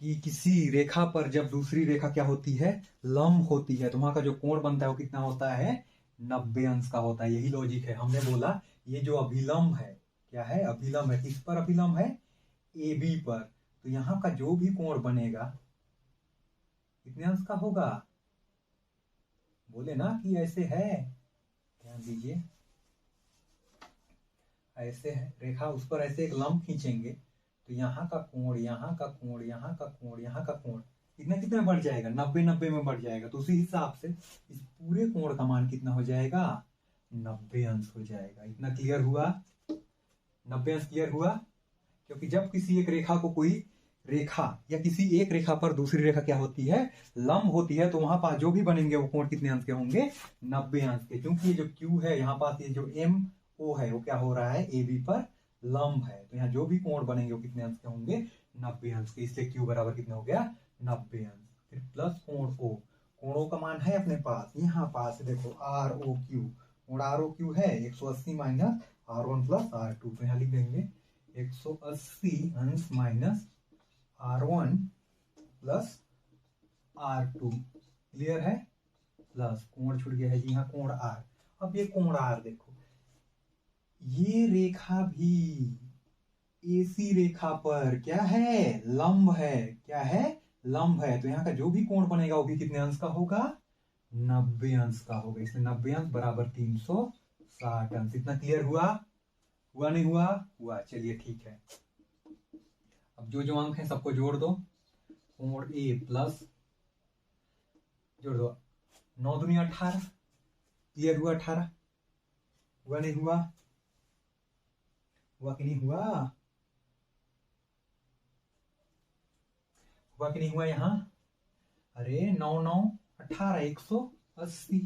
कि किसी रेखा पर जब दूसरी रेखा क्या होती है? लंब होती है, तो वहां का जो कोण बनता है वो कितना होता है? 90 अंश का होता है। यही लॉजिक है। हमने बोला ये जो अभिलंब है, क्या है? अभिलंब है। किस पर अभिलंब है? ए बी पर। तो यहां का जो भी कोण बनेगा कितने अंश का होगा? बोले ना कि ऐसे है, ध्यान दीजिए, ऐसे है रेखा, उस पर ऐसे एक लंब खींचेंगे तो यहाँ का कोण, यहाँ का कोण, यहाँ का कोण, यहाँ का कोण कितना कितना बढ़ जाएगा? 90 में बढ़ जाएगा। तो उसी हिसाब से इस पूरे कोण का मान कितना हो जाएगा? 90 अंश हो जाएगा। इतना क्लियर हुआ? 90 अंश क्लियर हुआ? क्योंकि जब किसी एक रेखा को, कोई रेखा या किसी एक रेखा पर दूसरी रेखा क्या होती है? लंब होती है, तो वहां पास जो भी बनेंगे वो कोण कितने अंश के होंगे? 90 अंश के। क्योंकि ये जो क्यू है, यहाँ पास ये जो एम ओ है, वो क्या हो रहा है? ए बी पर लंब है, तो यहाँ जो भी कोण बनेंगे वो कितने अंश के होंगे? 90 अंश के। इसलिए क्यू बराबर कितना हो गया? 90 अंश। फिर प्लस कोण ओ, कोणों का मान है अपने पास, यहाँ पास देखो आर ओ क्यू, कोण आर ओ क्यू है 180 माइनस R1 प्लस R2, तो यहाँ लिख देंगे 180 अंश minus R1 plus R2। Clear है? प्लस कोण छूट गया है जी, यहाँ कोण आर। अब ये कोण आर देखो, ये रेखा भी एसी रेखा पर क्या है? लंब है। क्या है? लंब है। तो यहाँ का जो भी कोण बनेगा वो भी कितने अंश का होगा? 90 अंश का होगा। इसलिए 90 अंश बराबर 360 अंश। इतना क्लियर हुआ? हुआ नहीं हुआ? हुआ। चलिए ठीक है, अब जो जो अंक है सबको जोड़ दो। कोण ए प्लस, जोड़ दो, 9 दूनी 18, क्लियर हुआ? 18 हुआ नहीं हुआ? हुआ कि नहीं हुआ? हुआ कि नहीं हुआ? यहाँ अरे 9 9 18, 180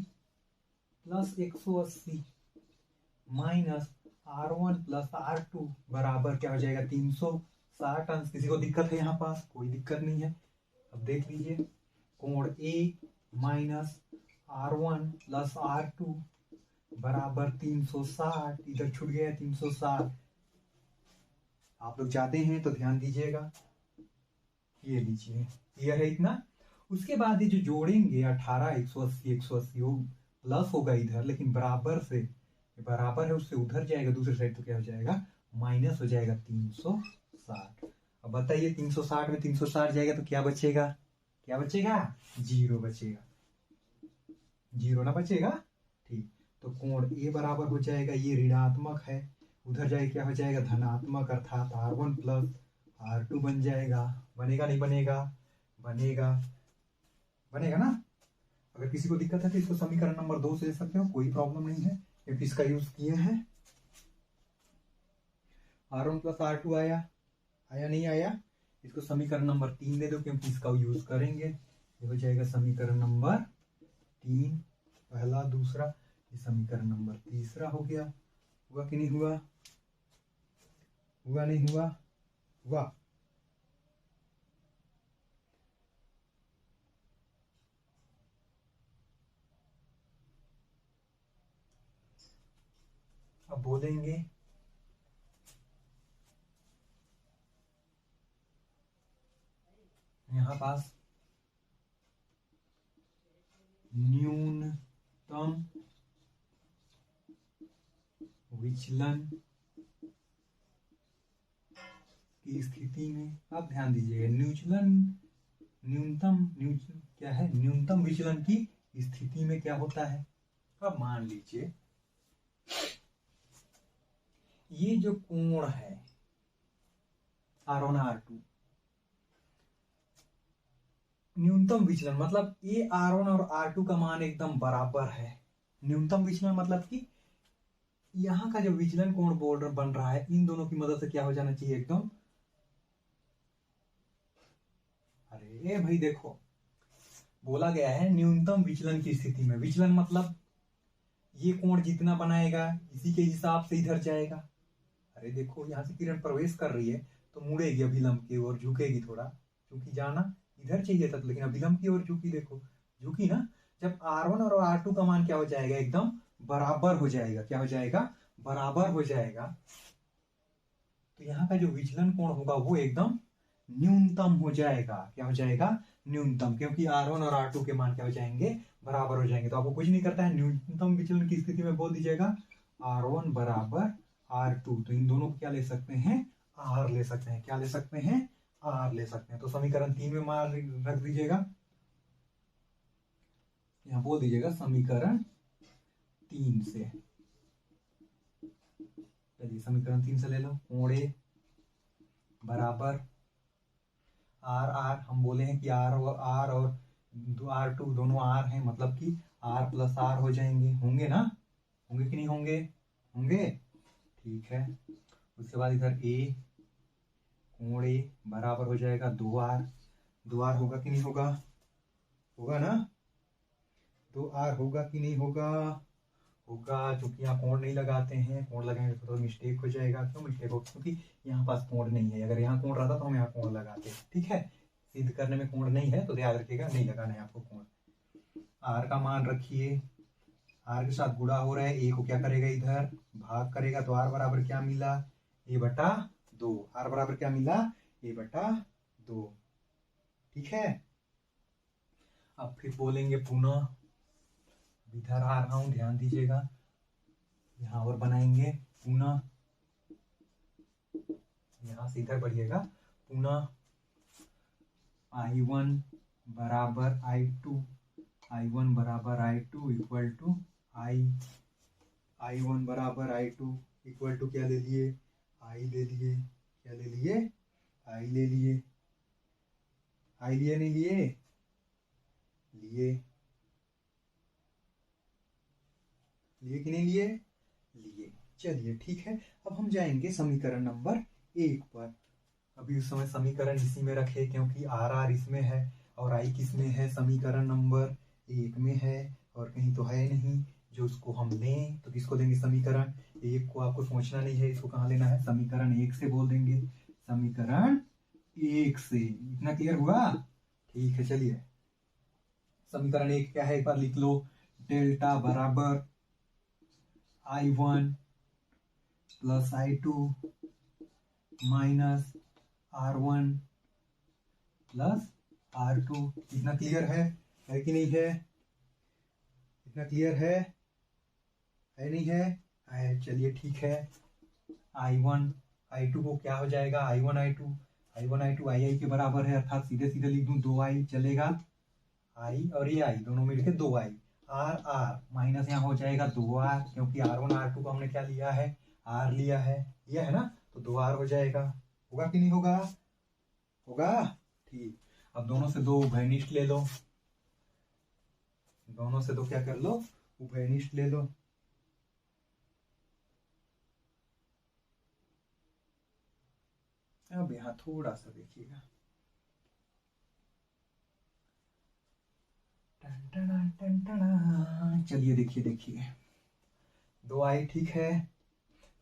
plus 180 minus R1 plus R2 बराबर क्या हो जाएगा? 360 अंश। किसी को दिक्कत है यहाँ पास? कोई दिक्कत नहीं है। अब देख लीजिए, कोण ए माइनस R1 प्लस R2 बराबर 360, इधर छूट गया 360। आप लोग जाते हैं तो ध्यान दीजिएगा, ये लीजिए, क्लियर है इतना? उसके बाद ये जो जोड़ेंगे 18, 180 180 वो प्लस होगा इधर, लेकिन बराबर से, बराबर है उससे उधर जाएगा दूसरे साइड, तो क्या हो जाएगा? माइनस हो जाएगा 360। अब बताइए 360 में 360 जाएगा तो क्या बचेगा? क्या बचेगा? 0 बचेगा। 0 ना बचेगा? ठीक, तो कोण ए बराबर हो जाएगा, ये ऋणात्मक है, उधर जाए क्या हो जाएगा? धनात्मक, अर्थात R1 प्लस R2 बन जाएगा। बनेगा नहीं बनेगा? बनेगा, बनेगा ना? अगर किसी को दिक्कत है तो इसको समीकरण नंबर 2 से दे सकते हो, कोई प्रॉब्लम नहीं है, क्योंकि इसका यूज किए हैं। R1 प्लस R2 आया, आया नहीं आया? इसको समीकरण नंबर 3 दे दो, क्योंकि इसका यूज करेंगे। ये हो जाएगा समीकरण नंबर 3, पहला, दूसरा, ये समीकरण नंबर तीसरा हो गया। हुआ कि नहीं हुआ? हुआ नहीं हुआ? हुआ। अब बोलेंगे यहाँ पास न्यूनतम विचलन की स्थिति में, आप ध्यान दीजिएगा, न्यूनतम क्या है? न्यूनतम विचलन की स्थिति में क्या होता है? अब मान लीजिए ये जो कोण है R1 R2, न्यूनतम विचलन मतलब ये R1 और R2 का मान एकदम बराबर है। न्यूनतम विचलन मतलब कि यहाँ का जो विचलन कोण बन रहा है, इन दोनों की मदद से क्या हो जाना चाहिए? एकदम, अरे भाई देखो, बोला गया है न्यूनतम विचलन की स्थिति में। विचलन मतलब ये कोण जितना बनाएगा इसी के हिसाब से इधर जाएगा। अरे देखो, यहाँ से किरण प्रवेश कर रही है तो मुड़ेगी अभिलंब की ओर, झुकेगी थोड़ा, क्योंकि जाना इधर चाहिए था, लेकिन अभिलंब की ओर झुकी। देखो झुकी ना। जब R1 और R2 का मान क्या हो जाएगा? एकदम बराबर हो जाएगा। क्या हो जाएगा? बराबर हो जाएगा। तो यहाँ का जो विचलन कोण होगा वो एकदम न्यूनतम हो जाएगा। क्या हो जाएगा? न्यूनतम, क्योंकि R1 और R2 के मान क्या हो जाएंगे? बराबर हो जाएंगे। तो आपको कुछ नहीं करता है, न्यूनतम विचलन की स्थिति में बोल दीजिएगा R1 बराबर R2। तो इन दोनों को क्या ले सकते हैं? R ले सकते हैं। क्या ले सकते हैं? R ले सकते हैं। तो समीकरण 3 में मान रख दीजिएगा, यहां बोल दीजिएगा समीकरण 3 से। चलिए समीकरण 3 से ले लो। कोण ए बराबर आर आर, हम बोले हैं कि R और R2 दोनों R हैं, मतलब कि R प्लस R हो जाएंगे। होंगे ना? होंगे कि नहीं होंगे? होंगे। ठीक है। उसके बाद इधर ए, कोण ए बराबर हो जाएगा 2R। 2R होगा कि नहीं होगा? होगा ना? 2R होगा कि नहीं होगा? होगा। चूंकि यहाँ कोण नहीं लगाते हैं, कोण लगाएंगे तो मिस्टेक हो जाएगा। क्यों मिस्टेक होगा? क्योंकि यहाँ पास कोण नहीं है। अगर यहाँ कोण रहता तो हम यहाँ कोण लगाते। ठीक है, सिद्ध करने में कोण नहीं है तो याद रखिएगा, नहीं लगाना है आपको कोण। R का मान रखिए, R के साथ गुणा हो रहा है, ए को क्या करेगा? इधर भाग करेगा, तो R बराबर क्या मिला? A बटा 2। R बराबर क्या मिला? A बटा 2। ठीक है। अब फिर बोलेंगे पुनः, इधर आ रहा हूं, ध्यान दीजिएगा, यहां और बनाएंगे पुनः, यहां से इधर बढ़िएगा। पुनः I1 बराबर I2, I1 बराबर I2 इक्वल टू I1 बराबर I2 इक्वल टू क्या ले लिए? I ले लिए। क्या ले लिए? I ले लिए। आई लिए नहीं लिए? लिए। लिए कि नहीं लिए? लिए। चलिए ठीक है, अब हम जाएंगे समीकरण नंबर 1 पर। अभी उस समय समीकरण इसी में रखे क्योंकि आर आर इसमें है और आई किस में है, समीकरण नंबर 1 में है, और कहीं तो है नहीं जो उसको हम लें। तो किसको देंगे? समीकरण 1 को। आपको सोचना नहीं है इसको कहाँ लेना है, समीकरण 1 से बोल देंगे, समीकरण 1 से। इतना क्लियर हुआ? ठीक है, चलिए समीकरण 1 क्या है एक बार लिख लो। डेल्टा बराबर I1 plus I2 minus R1 plus R2। इतना क्लियर है कि नहीं है? इतना क्लियर है नहीं है? चलिए ठीक है। I1 I2 को क्या हो जाएगा, I1 I2 आई के बराबर है, अर्थात सीधे सीधे लिख दूं 2i चलेगा। i और ये i दोनों मिलके 2i। R माइनस यहाँ हो जाएगा 2r, क्योंकि R1 R2 को हमने क्या लिया है, R लिया है, यह है ना, तो 2r हो जाएगा। होगा कि नहीं होगा? होगा। ठीक, अब दोनों से दो उभयनिष्ठ ले लो। दोनों से दो क्या कर लो, उभयनिष्ठ ले लो। अब यहाँ थोड़ा सा देखिएगा, चलिए देखिए 2i ठीक है,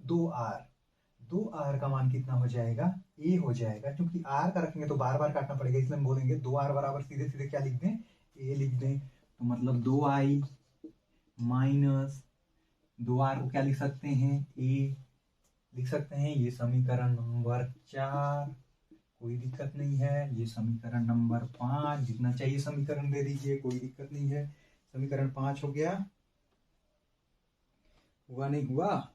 2r का मान कितना हो जाएगा, a हो जाएगा। क्योंकि r का रखेंगे तो बार बार काटना पड़ेगा, इसलिए हम बोलेंगे 2r बराबर सीधे सीधे क्या लिख दें, a लिख दें। तो मतलब 2i माइनस 2r को क्या लिख सकते हैं, a लिख सकते हैं। ये समीकरण नंबर 4, कोई दिक्कत नहीं है। ये समीकरण नंबर 5, जितना चाहिए समीकरण दे दीजिए, कोई दिक्कत नहीं है। समीकरण 5 हो गया। हुआ नहीं हुआ?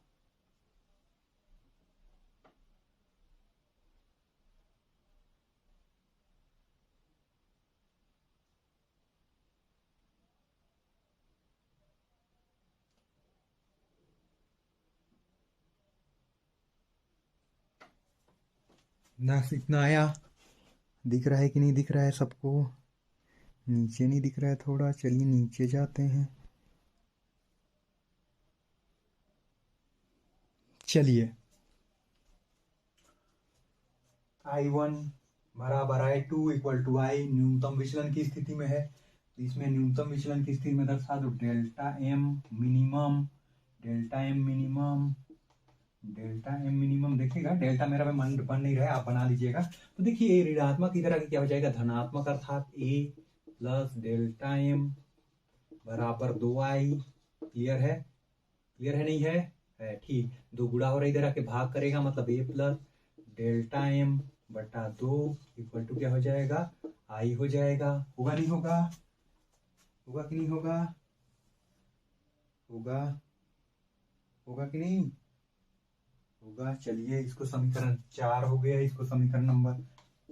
बस इतना आया? दिख रहा है कि नहीं दिख रहा है सबको? नीचे नहीं दिख रहा है थोड़ा, चलिए नीचे जाते हैं। चलिए I1 बराबर I2 इक्वल टू I न्यूनतम विचलन की स्थिति में है, तो इसमें न्यूनतम विचलन की स्थिति में दर्शा दो डेल्टा एम मिनिमम। देखिएगा डेल्टा मेरा मन बन नहीं रहा है, आप बना लीजिएगा। तो देखिए ऋणात्मक इधर आगे क्या हो जाएगा, धनात्मक, अर्थात a प्लस डेल्टा एम बराबर 2i। क्लियर है? क्लियर है नहीं है? ठीक। 2 गुणा हो रहा है इधर आके भाग करेगा, मतलब a प्लस डेल्टा एम बटा 2 इक्वल टू क्या हो जाएगा, i हो जाएगा। होगा नहीं होगा? होगा कि नहीं होगा? होगा। होगा कि नहीं होगा? चलिए इसको समीकरण 4 हो गया, इसको समीकरण नंबर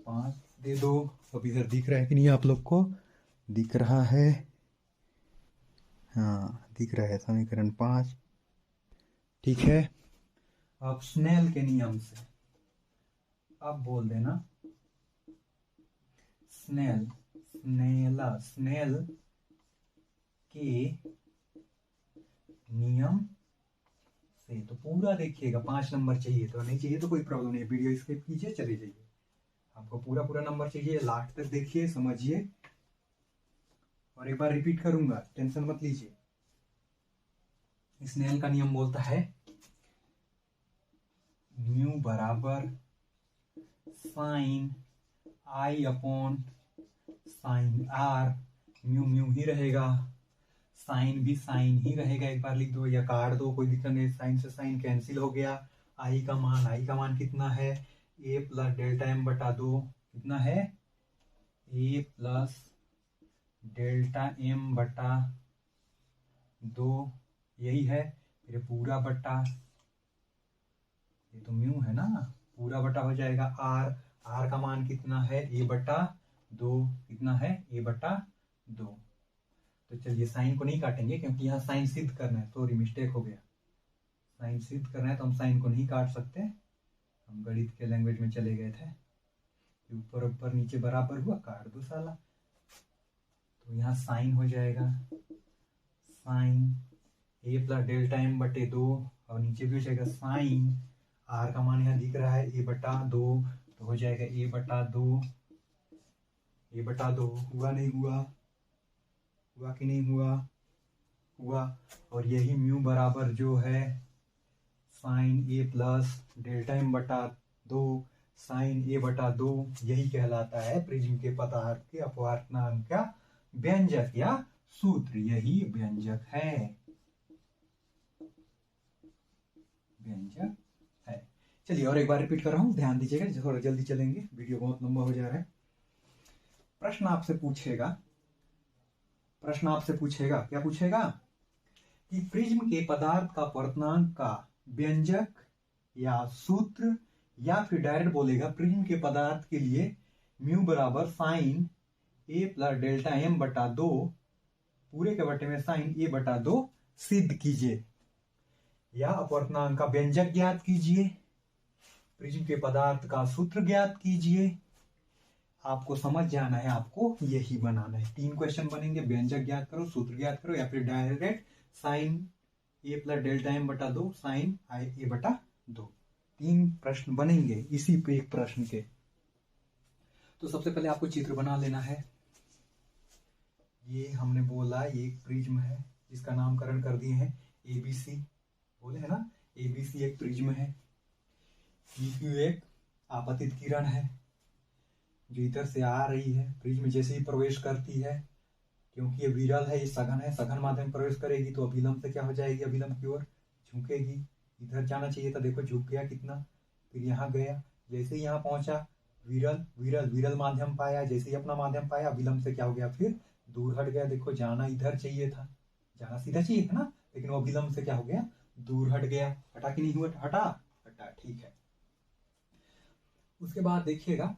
5 दे दो। अब इधर दिख रहा है कि नहीं आप लोग को? दिख रहा है? हाँ दिख रहा है, समीकरण 5 ठीक है। अब स्नेल के नियम से अब बोल देना, स्नेल के नियम से। तो पूरा देखिएगा, 5 नंबर चाहिए तो, नहीं चाहिए तो कोई प्रॉब्लम नहीं, वीडियो स्किप कीजिए चले जाइए। आपको पूरा नंबर चाहिए, लास्ट तक देखिए, समझिए, और एक बार रिपीट करूंगा, टेंशन मत लीजिए। स्नेल का नियम बोलता है म्यू बराबर sine I upon sine R. Mu ही रहेगा, साइन भी साइन ही रहेगा। एक बार लिख दो या काट दो, कोई दिक्कत नहीं, साइन से साइन कैंसिल हो गया। आई का मान कितना है, a प्लस डेल्टा एम बटा 2। कितना है, a प्लस डेल्टा एम बटा 2, यही है। फिर पूरा बटा, ये तो म्यू है ना, पूरा बटा हो जाएगा आर का मान कितना है, a बटा 2। कितना है, a बटा 2। तो चलिए साइन को नहीं काटेंगे क्योंकि यहाँ साइन सिद्ध करना है, सॉरी मिस्टेक हो गया। साइन सिद्ध करना है तो हम साइन को नहीं काट सकते, हम गणित के लैंग्वेज में चले गए थे। ऊपर ऊपर नीचे बराबर हुआ, काट दो साला। तो यहाँ साइन हो जाएगा, साइन ए प्लस डेल्टा एम बटे 2, और नीचे भी हो जाएगा साइन, आर का मान यहाँ दिख रहा है ए बटा 2, तो हो जाएगा ए बटा 2, ए बटा 2। हुआ नहीं हुआ, हुआ कि नहीं हुआ, हुआ। और यही म्यू बराबर जो है साइन ए प्लस डेल्टा एम बटा 2 साइन ए बटा 2, यही कहलाता है प्रिज्म के पदार्थ के अपवर्तनांक का व्यंजक या सूत्र, यही व्यंजक है, व्यंजक है। चलिए और एक बार रिपीट कर रहा हूं, ध्यान दीजिएगा, थोड़ा जल्दी चलेंगे, वीडियो बहुत लंबा हो जा रहा है। प्रश्न आपसे पूछेगा, प्रश्न आपसे पूछेगा, क्या पूछेगा कि प्रिज्म के पदार्थ का अपवर्तनांक का व्यंजक या सूत्र, या फिर डायरेक्ट बोलेगा प्रिज्म के पदार्थ के लिए म्यू बराबर साइन ए प्लस डेल्टा एम बटा 2 पूरे के बटे में साइन ए बटा 2 सिद्ध कीजिए, या अपवर्तनांक का व्यंजक ज्ञात कीजिए, प्रिज्म के पदार्थ का सूत्र ज्ञात कीजिए। आपको समझ जाना है, आपको यही बनाना है। 3 क्वेश्चन बनेंगे, व्यंजक ज्ञात करो, सूत्र ज्ञात करो, या फिर डायरेक्ट साइन ए प्लस डेल्टा एम बटा 2 साइन आई ए बटा 2। 3 प्रश्न बनेंगे इसी पे एक प्रश्न के। तो सबसे पहले आपको चित्र बना लेना है। ये हमने बोला ये एक प्रिज्म है जिसका नामकरण कर दिए हैं एबीसी, बोले है ना, एबीसी एक प्रिज्म है। पीक्यू एक आपतित किरण है जो इधर से आ रही है, प्रिज्म जैसे ही प्रवेश करती है, क्योंकि ये विरल है, ये सघन है, सघन माध्यम प्रवेश करेगी तो अभिलंब से क्या हो जाएगी, अभिलंब की ओर झुकेगी। इधर जाना चाहिए था, देखो झुक गया कितना, फिर यहाँ गया, जैसे ही यहाँ पहुंचा विरल विरल विरल माध्यम पाया, जैसे ही अपना माध्यम पाया अभिलंब से क्या हो गया, फिर दूर हट गया। देखो जाना इधर चाहिए था, जाना सीधा चाहिए था ना, लेकिन वो अभिलंब से क्या हो गया, दूर हट गया। हटा कि नहीं हुआ, हटा, हटा, ठीक है। उसके बाद देखिएगा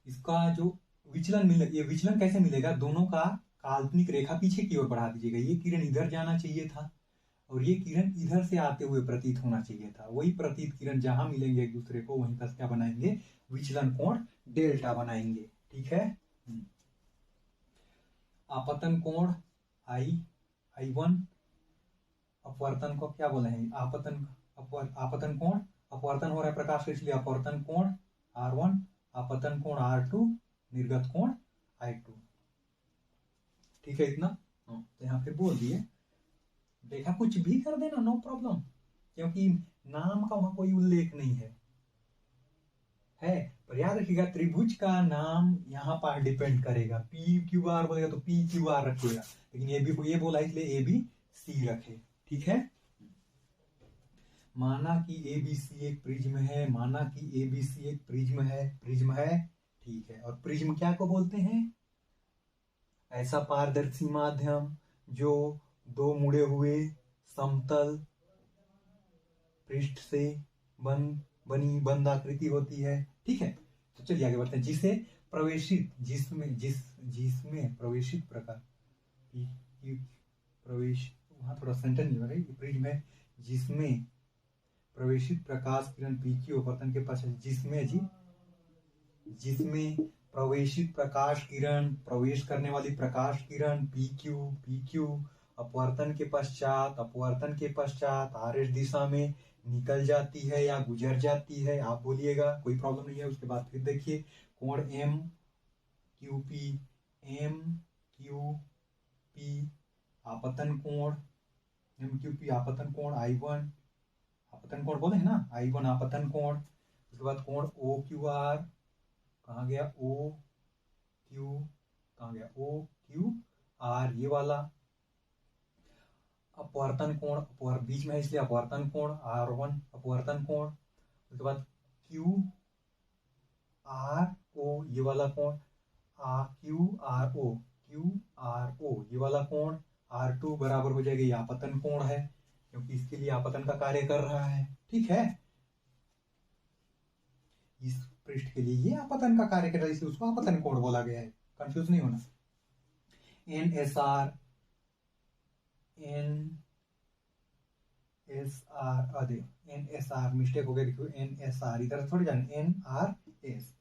इसका जो विचलन मिले, ये विचलन कैसे मिलेगा, दोनों का काल्पनिक रेखा पीछे की ओर बढ़ा दीजिएगा। ये किरण इधर जाना चाहिए था और ये किरण इधर से आते हुए प्रतीत होना चाहिए था। वही प्रतीत किरण जहां मिलेंगे एक दूसरे को, वहीं पर क्या बनाएंगे, विचलन कोण डेल्टा बनाएंगे, ठीक है। आपतन कोण I1, अपवर्तन को क्या बोले हैं, आपतन कोण, अपवर्तन हो रहा है प्रकाश, इसलिए अपवर्तन कोण R1, आपतन कोण R2, निर्गत कोण I2, ठीक है इतना। तो यहाँ पे बोल दिए, देखा कुछ भी कर देना, नो प्रॉब्लम, क्योंकि नाम का वहां कोई उल्लेख नहीं है, पर याद रखिएगा त्रिभुज का नाम यहाँ पर डिपेंड करेगा। पी क्यू आर बोलेगा तो पी क्यू आर रखिएगा, लेकिन ये भी ये बोला इसलिए ए बी सी रखे, ठीक है। माना कि एबीसी एक प्रिज्म है, माना कि एबीसी एक प्रिज्म है, ठीक है। और प्रिज्म क्या को बोलते हैं, ऐसा पारदर्शी माध्यम जो 2 मुड़े हुए समतल पृष्ठ से बंद आकृति होती है, ठीक है। तो चलिए आगे बढ़ते हैं। जिसे प्रवेशित, जिसमें प्रवेशित प्रकाश, प्रवेश वहां थोड़ा सेंटर नहीं है, प्रिज्म है जिसमें प्रवेशित प्रकाश किरण पीक्यू अपवर्तन के पास, जिसमें प्रवेशित प्रकाश किरण, प्रवेश करने वाली प्रकाश किरण पीक्यू अपवर्तन के पश्चात आरएस दिशा में निकल जाती है या गुजर जाती है, आप बोलिएगा, कोई प्रॉब्लम नहीं है। उसके बाद फिर देखिए कोण एम क्यू पी आपतन कोण, एम क्यू पी आपतन कोण I1, आपतन कोण बोले है ना, I1 आपतन कोण। उसके बाद कोण ओ क्यू आर, कहाँ गया ओ क्यू आर, ये वाला अपवर्तन कोण, बीच में इसलिए अपवर्तन कोण R1 अपवर्तन कोण। उसके बाद क्यू आर ओ, ये वाला कोण क्यू आर ओ, ये वाला कोण R2 बराबर हो जाएगा, ये आपतन कोण है क्योंकि इसके लिए आपतन का कार्य कर रहा है, ठीक है। इस पृष्ठ के लिए ये आपतन का कार्य कर रहा है, इसलिए उसको आपतन कोण बोला गया है, कंफ्यूज नहीं होना। एनएसआर मिस्टेक हो गया, देखो एनएसआर, इधर थोड़ी जाना, एनआरएस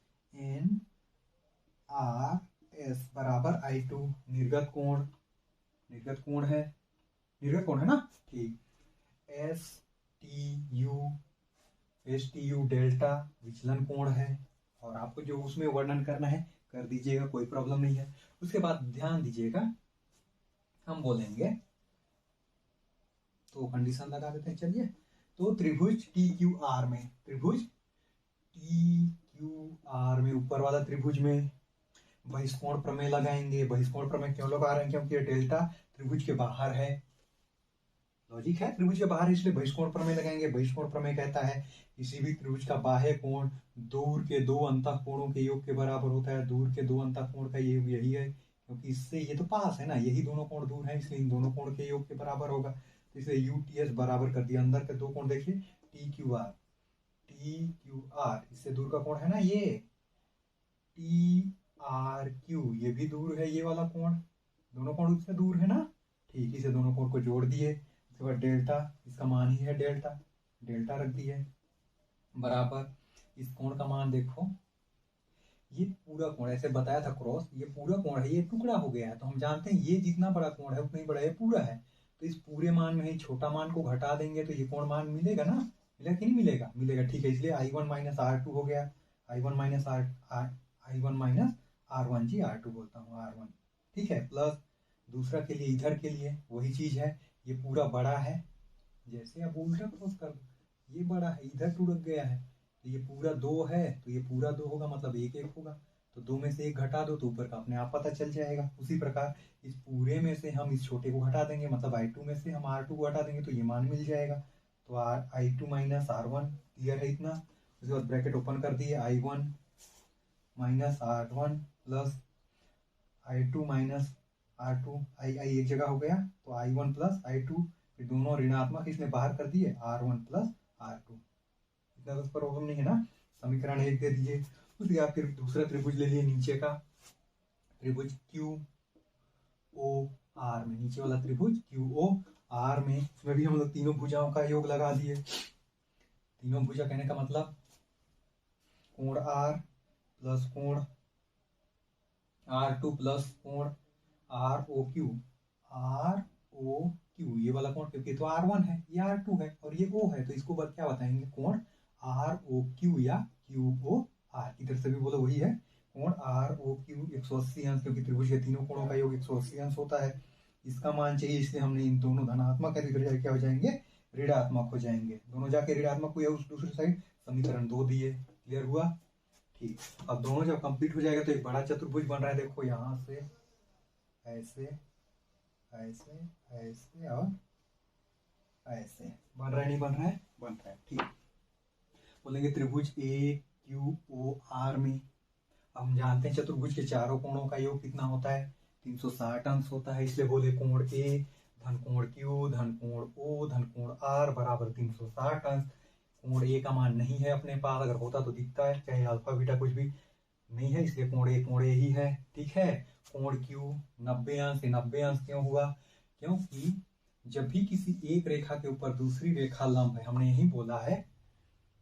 आर एस बराबर I2 निर्गत कोण है, निर्गत कोण है ना, ठीक। एस टी यू डेल्टा विचलन कोण है, और आपको जो उसमें वर्णन करना है कर दीजिएगा, कोई प्रॉब्लम नहीं है। उसके बाद ध्यान दीजिएगा, हम बोलेंगे तो कंडीशन लगा देते हैं, चलिए। तो त्रिभुज टी क्यू आर में, त्रिभुज टी क्यू आर में, ऊपर वाला त्रिभुज में बहिष्कोण प्रमेय लगाएंगे। बहिष्कोण प्रमेय क्यों लगा रहे हैं, क्योंकि डेल्टा त्रिभुज के बाहर है, लॉजिक है, त्रिभुज के बाहर, इसलिए बहिष्कोण प्रमेय लगाएंगे। बहिष्कोण प्रमेय कहता है किसी भी त्रिभुज का बाह्य कोण दूर के दो अंतः कोणों के योग के बराबर होता है। दूर के दो अंतः कोण का योग यही है, क्योंकि इससे ये तो पास है ना, यही दोनों कोण दूर है, इसलिए इन दोनों कोण के योग के बराबर होगा। तो इसलिए यूटीएस बराबर कर दिया, अंदर के दो कोण देखिए टी क्यू आर, इससे दूर का कोण है ना ये टी आर क्यू, ये भी दूर है, ये वाला कोण, दोनों कोण उससे दूर है ना, ठीक। इसे दोनों कोण को जोड़ दिए, उसके बाद डेल्टा, इसका मान ही है डेल्टा, डेल्टा रख दिए बराबर, इस कोण का मान देखो, ये पूरा कोण ऐसे बताया था क्रॉस, ये पूरा कोण है, ये टुकड़ा हो गया है, तो हम जानते हैं ये जितना बड़ा कोण है उतना ही बड़ा ये पूरा है। तो इस पूरे मान में ही छोटा मान को घटा देंगे तो ये कोण मान मिलेगा ना, मिलेगा कि नहीं मिलेगा, मिलेगा, ठीक है। इसलिए I1 माइनस R2 हो गया, I1 माइनस R1 जी, R2 बोलता हूँ, R1, ठीक है। प्लस दूसरा के लिए, इधर के लिए वही चीज है, ये पूरा बड़ा है, जैसे अब उल्टा क्रॉस कर दो, ये बड़ा है, इधर टूट गया है, तो ये पूरा 2 है, तो ये पूरा 2 होगा, मतलब 1 1 होगा, तो 2 में से 1 घटा दो तो ऊपर का अपने आप पता चल जाएगा। उसी प्रकार इस पूरे में से हम इस छोटे को घटा देंगे, मतलब I2 में से हम R2 को घटा देंगे तो ये मान मिल जाएगा। तो I2 माइनस R1, क्लियर है इतना। उसके बाद ब्रैकेट ओपन कर दिए, I1 minus R1 plus I2 minus R2, आई एक जगह हो गया, तो I1 प्लस I2, फिर दोनों ऋणात्मक इसमें बाहर कर दिए, R1 प्लस R2, इतना तो प्रॉब्लम नहीं है ना। समीकरण 1 दे दीजिए। उसके बाद फिर दूसरा त्रिभुज ले लिए, नीचे का त्रिभुज QOR में, नीचे वाला त्रिभुज QOR में, इसमें भी हम लोग तीनों भुजाओं का योग लगा दिए। तीनों भुजा कहने का मतलब कोण R प्लस कोण R2 प्लस कोण ROQ, ये वाला कोण, क्योंकि तो R1 है, ये R2 है और ये O है, तो इसको क्या बताएंगे, कोण ROQ या QOR, इधर से भी बोलो वही है, कोण ROQ 180 अंश, क्योंकि त्रिभुज के तीनों कोणों का योग 180 अंश होता है। इसका मान चाहिए, इसलिए हमने इन दोनों धनात्मक है, तो इधर क्या हो जाएंगे, ऋणात्मक हो जाएंगे, दोनों जाके ऋणात्मक हुए उस दूसरी साइड। समीकरण 2 दिए, क्लियर हुआ, ठीक। अब दोनों जब कंप्लीट हो जाएगा तो एक बड़ा चतुर्भुज बन रहा है, देखो यहाँ से ऐसे ऐसे ऐसे और ऐसे बन रहा है, नहीं बन रहा है, बन रहा है, ठीक। बोलेंगे त्रिभुज AQOR में, हम जानते हैं चतुर्भुज के चारों कोणों का योग कितना होता है, 360 अंश होता है, इसलिए बोले कोण A धन कोण Q धन कोण O धन कोण R बराबर 360 अंश। कोण A का मान नहीं है अपने पास, अगर होता तो दिखता है, चाहे अल्फा बीटा कुछ भी नहीं है, इसलिए कोण A ही है, ठीक है। कोण Q 90 अंश, 90 अंश क्यों हुआ, क्योंकि जब भी किसी एक रेखा के ऊपर दूसरी रेखा लंब है, हमने यही बोला है,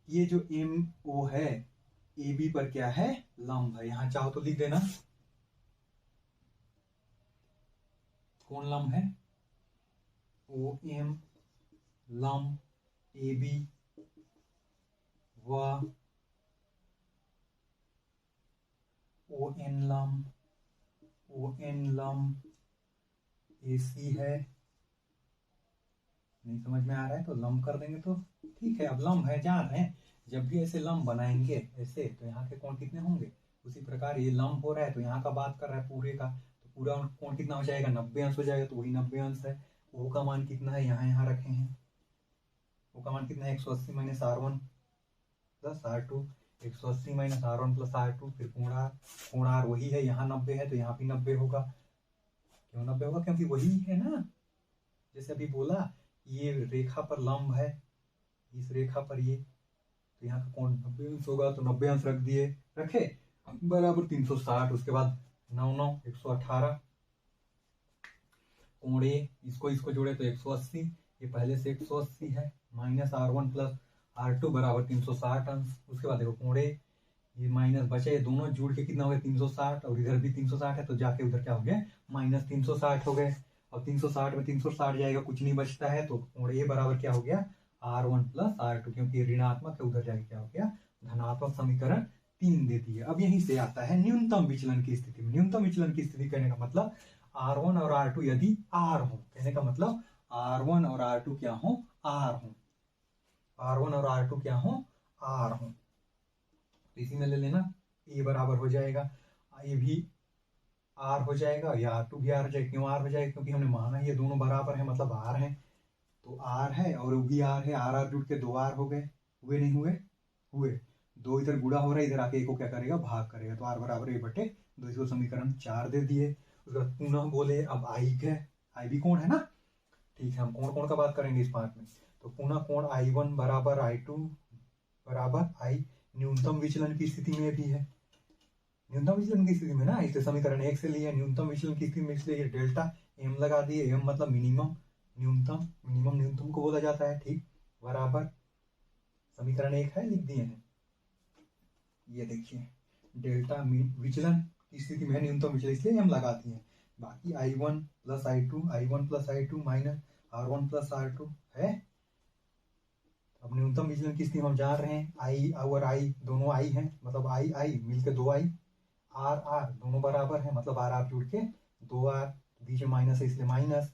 ये जो MO है AB पर क्या है, लंब है, यहां चाहो तो लिख देना, कौन लंब है, OM लंब AB व ON लंब AC है। नहीं समझ में आ रहा है तो लंब कर देंगे तो ठीक है। अब लंब है, जान रहे हैं, जब भी ऐसे लंब बनाएंगे ऐसे, तो यहाँ के कोण कितने होंगे, उसी प्रकार ये लंब हो रहा है तो यहाँ का बात कर रहा है पूरे का, तो पूरा कोण कितना हो जाएगा, 90 अंश हो जाएगा, तो वही 90 अंश है। O का मान कितना है, यहाँ रखे हैं, O का मान कितना है, 180 minus R1 plus R2, 180 minus R1 plus R2, फिर कोण R वही है, यहाँ 90 है तो यहाँ भी 90 होगा। क्यों 90 होगा, क्योंकि वही है ना, जैसे अभी बोला ये रेखा पर लंब है, इस रेखा पर ये, तो यहाँ का कोण 90 अंश होगा, तो 90 अंश रख दिए, रखे बराबर 360। उसके बाद 9 9 118, कोण A इसको जोड़े तो 180, ये पहले से 180 है, माइनस R1 प्लस R2 बराबर 360 अंश। उसके बाद देखो कोण A ये माइनस बचा, ये दोनों जुड़ के कितना हो गया 360, और इधर भी 360 है तो जाके उधर क्या हो गया माइनस 360 हो गए। और 360 में 360 जाएगा, कुछ नहीं बचता है, तो कोण ए बराबर क्या हो गया R1 प्लस R2, क्योंकि ऋणात्मक है उधर जाके क्या हो गया धनात्मक। समीकरण 3 दे दी है। अब यहीं से आता है न्यूनतम विचलन की स्थिति में। न्यूनतम विचलन की स्थिति कहने का मतलब R1 और R2 यदि R हो, कहने का मतलब R1 और R2 क्या हो R हो, R1 और R2 क्या हो R हो। तो इसी में ले लेना, ए बराबर हो जाएगा, ये भी R हो जाएगा, या R2 भी R हो जाएगा। क्यों R हो जाएगा, क्योंकि हमने माना ये दोनों बराबर है, मतलब R है, तो R है और वो भी R है, R जुड़ के 2 R हो गए, हुए नहीं हुए, हुए। 2 इधर गुणा हो रहा है, इधर आके ए को क्या करेगा भाग करेगा, तो R बराबर ए बटे 2, इसको समीकरण 4 दे दिए। उसके बाद पुनः बोले अब I है, I भी कोण है ना, ठीक है, हम कोण कोण का बात करेंगे इस पार्ट में। तो पुनः कोण I1 बराबर I2 बराबर I न्यूनतम विचलन की स्थिति में भी है, न्यूनतम विचलन की स्थिति में ना, इसे समीकरण 1 से लिया न्यूनतम विचलन की स्थिति में, इसलिए डेल्टा M लगा दिए, M मतलब मिनिमम, न्यूनतम, मिनिमम न्यूनतम को बोला जाता है, ठीक, बराबर समीकरण 1 है, लिख दिए हैं। ये देखिए डेल्टा विचलन की स्थिति में न्यूनतम विचलन, इसलिए M लगा दिए। बाकी I1 plus I2 minus R1 plus R2 है। अब न्यूनतम विचलन की स्थिति हम जान रहे हैं, I और I दोनों I हैं, मतलब I मिलकर 2I, R दोनों बराबर है, मतलब R जुड़ के 2R, बीच में माइनस है इसलिए माइनस।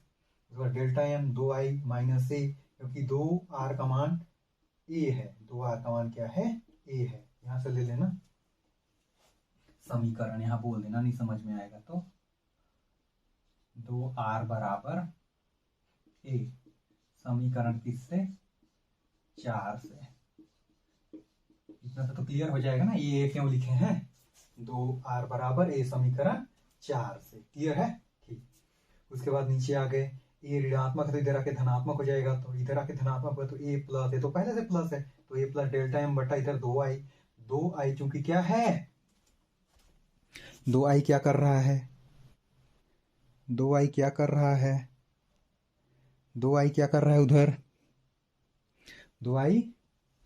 उसके बाद delta M 2I minus A, क्योंकि 2R का मान A है, 2R का मान क्या है A है। यहां से ले लेना समीकरण, यहां बोल देना, नहीं समझ में आएगा तो 2R बराबर A, समीकरण किससे 4 से। इतना तो क्लियर हो जाएगा ना, ये क्यों लिखे हैं 2R बराबर A, समीकरण 4 से, क्लियर है, ठीक। उसके बाद नीचे आ गए, ए ऋणात्मक है तो इधर आके धनात्मक हो जाएगा, तो इधर आके धनात्मक है तो ए प्लस है, तो पहले से प्लस है, तो ए प्लस डेल्टा M बटा इधर 2I चूंकि क्या है 2I क्या कर रहा है, 2I क्या कर रहा है, 2I क्या कर रहा है, उधर 2I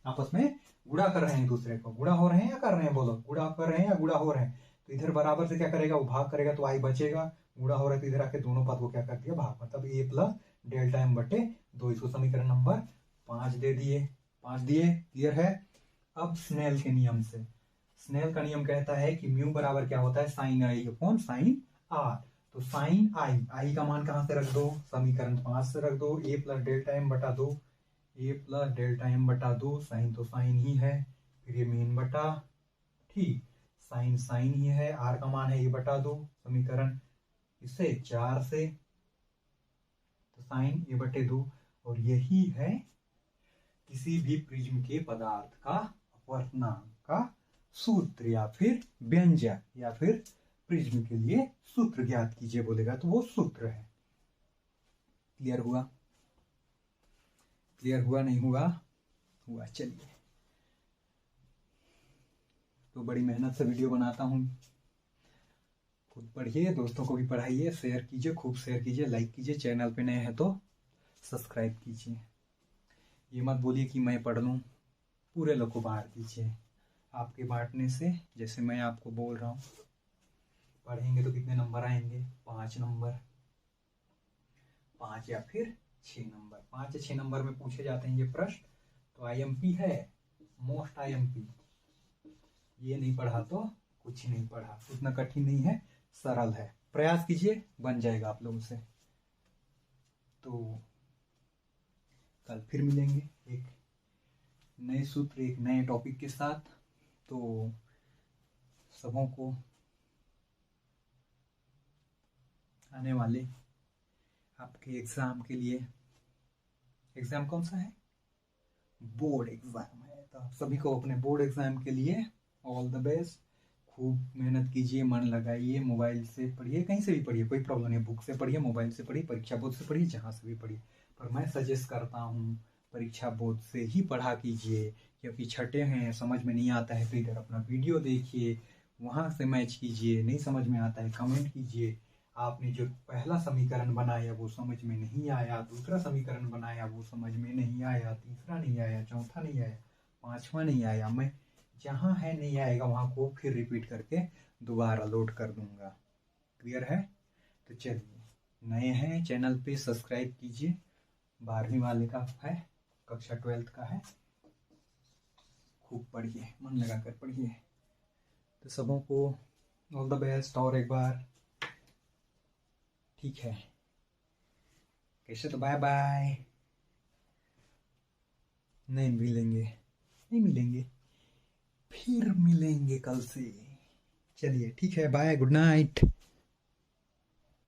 आपस में गुणा कर रहे हैं, दूसरे को गुणा हो रहे हैं या कर रहे हैं, बोलो गुणा कर रहे हैं या गुणा हो रहे हैं। तो इधर बराबर से क्या करेगा वो भाग करेगा, तो I बचेगा, गुणा हो रहा है तो इधर आके दोनों पद को क्या कर दिया भाग, मतलब ए प्लस डेल्टा M बटे 2, इसको समीकरण नंबर 5 दे दिए, 5 दिए, क्लियर है। अब स्नेल के नियम से, स्नेल का नियम कहता है कि म्यू बराबर क्या होता है sine I upon sine R। तो साइन I का मान कहां से रख दो, समीकरण 5 से रख दो, ए प्लस डेल्टा M बटा 2, ए प्लस डेल्टा M बटा 2, साइन तो साइन ही है, फिर ये मेन बटा, ठीक, साइन साइन ही है, R का मान है ए बटा 2, समीकरण इससे 4 से, तो साइन ए बटे 2, और यही है किसी भी प्रिज्म के पदार्थ का अपवर्तनांक का सूत्र, या फिर व्यंजक, या फिर प्रिज्म के लिए सूत्र ज्ञात कीजिए बोलेगा तो वो सूत्र है। क्लियर हुआ, क्लियर हुआ नहीं हुआ, हुआ, चलिए। तो बड़ी मेहनत से वीडियो बनाता हूँ, खुद पढ़िए, दोस्तों को भी पढ़ाइए, शेयर कीजिए, खूब शेयर कीजिए, लाइक कीजिए, चैनल पे नए हैं तो सब्सक्राइब कीजिए। ये मत बोलिए कि मैं पढ़ लूँ, पूरे लोग को बांट दीजिए। आपके बांटने से, जैसे मैं आपको बोल रहा हूँ, पढ़ेंगे तो कितने नंबर आएंगे, 5 नंबर, 5 या फिर 6 नंबर। 5 या 6 नंबर में पूछे जाते हैं ये प्रश्न, तो IMP है, मोस्ट IMP। ये नहीं पढ़ा तो कुछ नहीं पढ़ा, उतना कठिन नहीं है, सरल है, प्रयास कीजिए, बन जाएगा आप लोगों से। तो कल फिर मिलेंगे एक नए सूत्र, एक नए टॉपिक के साथ। तो सबों को आने वाले आपके एग्जाम के लिए, एग्जाम कौन सा है, बोर्ड एग्जाम है, तो आप सभी को अपने बोर्ड एग्जाम के लिए ऑल द बेस्ट। खूब मेहनत कीजिए, मन लगाइए, मोबाइल से पढ़िए, कहीं से भी पढ़िए, कोई प्रॉब्लम नहीं, बुक से पढ़िए, मोबाइल से पढ़िए, परीक्षा बोर्ड से पढ़िए, जहाँ से भी पढ़िए, पर मैं सजेस्ट करता हूँ परीक्षा बोर्ड से ही पढ़ा कीजिए, क्योंकि छठे हैं, समझ में नहीं आता है तो इधर अपना वीडियो देखिए, वहाँ से मैच कीजिए, नहीं समझ में आता है कमेंट कीजिए, आपने जो पहला समीकरण बनाया वो समझ में नहीं आया, दूसरा समीकरण बनाया वो समझ में नहीं आया, तीसरा नहीं आया, चौथा नहीं आया, पांचवा नहीं आया, मैं जहाँ है नहीं आएगा वहाँ को फिर रिपीट करके दोबारा लोड कर दूंगा। क्लियर है? तो चलिए, नए हैं चैनल पे सब्सक्राइब कीजिए। 12वीं वाले का है, कक्षा 12th का है। खूब पढ़िए, मन लगा कर पढ़िए। तो सबों को ऑल द बेस्ट। और एक बार ठीक है, कैसे तो बाय बाय। नहीं मिलेंगे, नहीं मिलेंगे, फिर मिलेंगे कल से। चलिए ठीक है, बाय, गुड नाइट।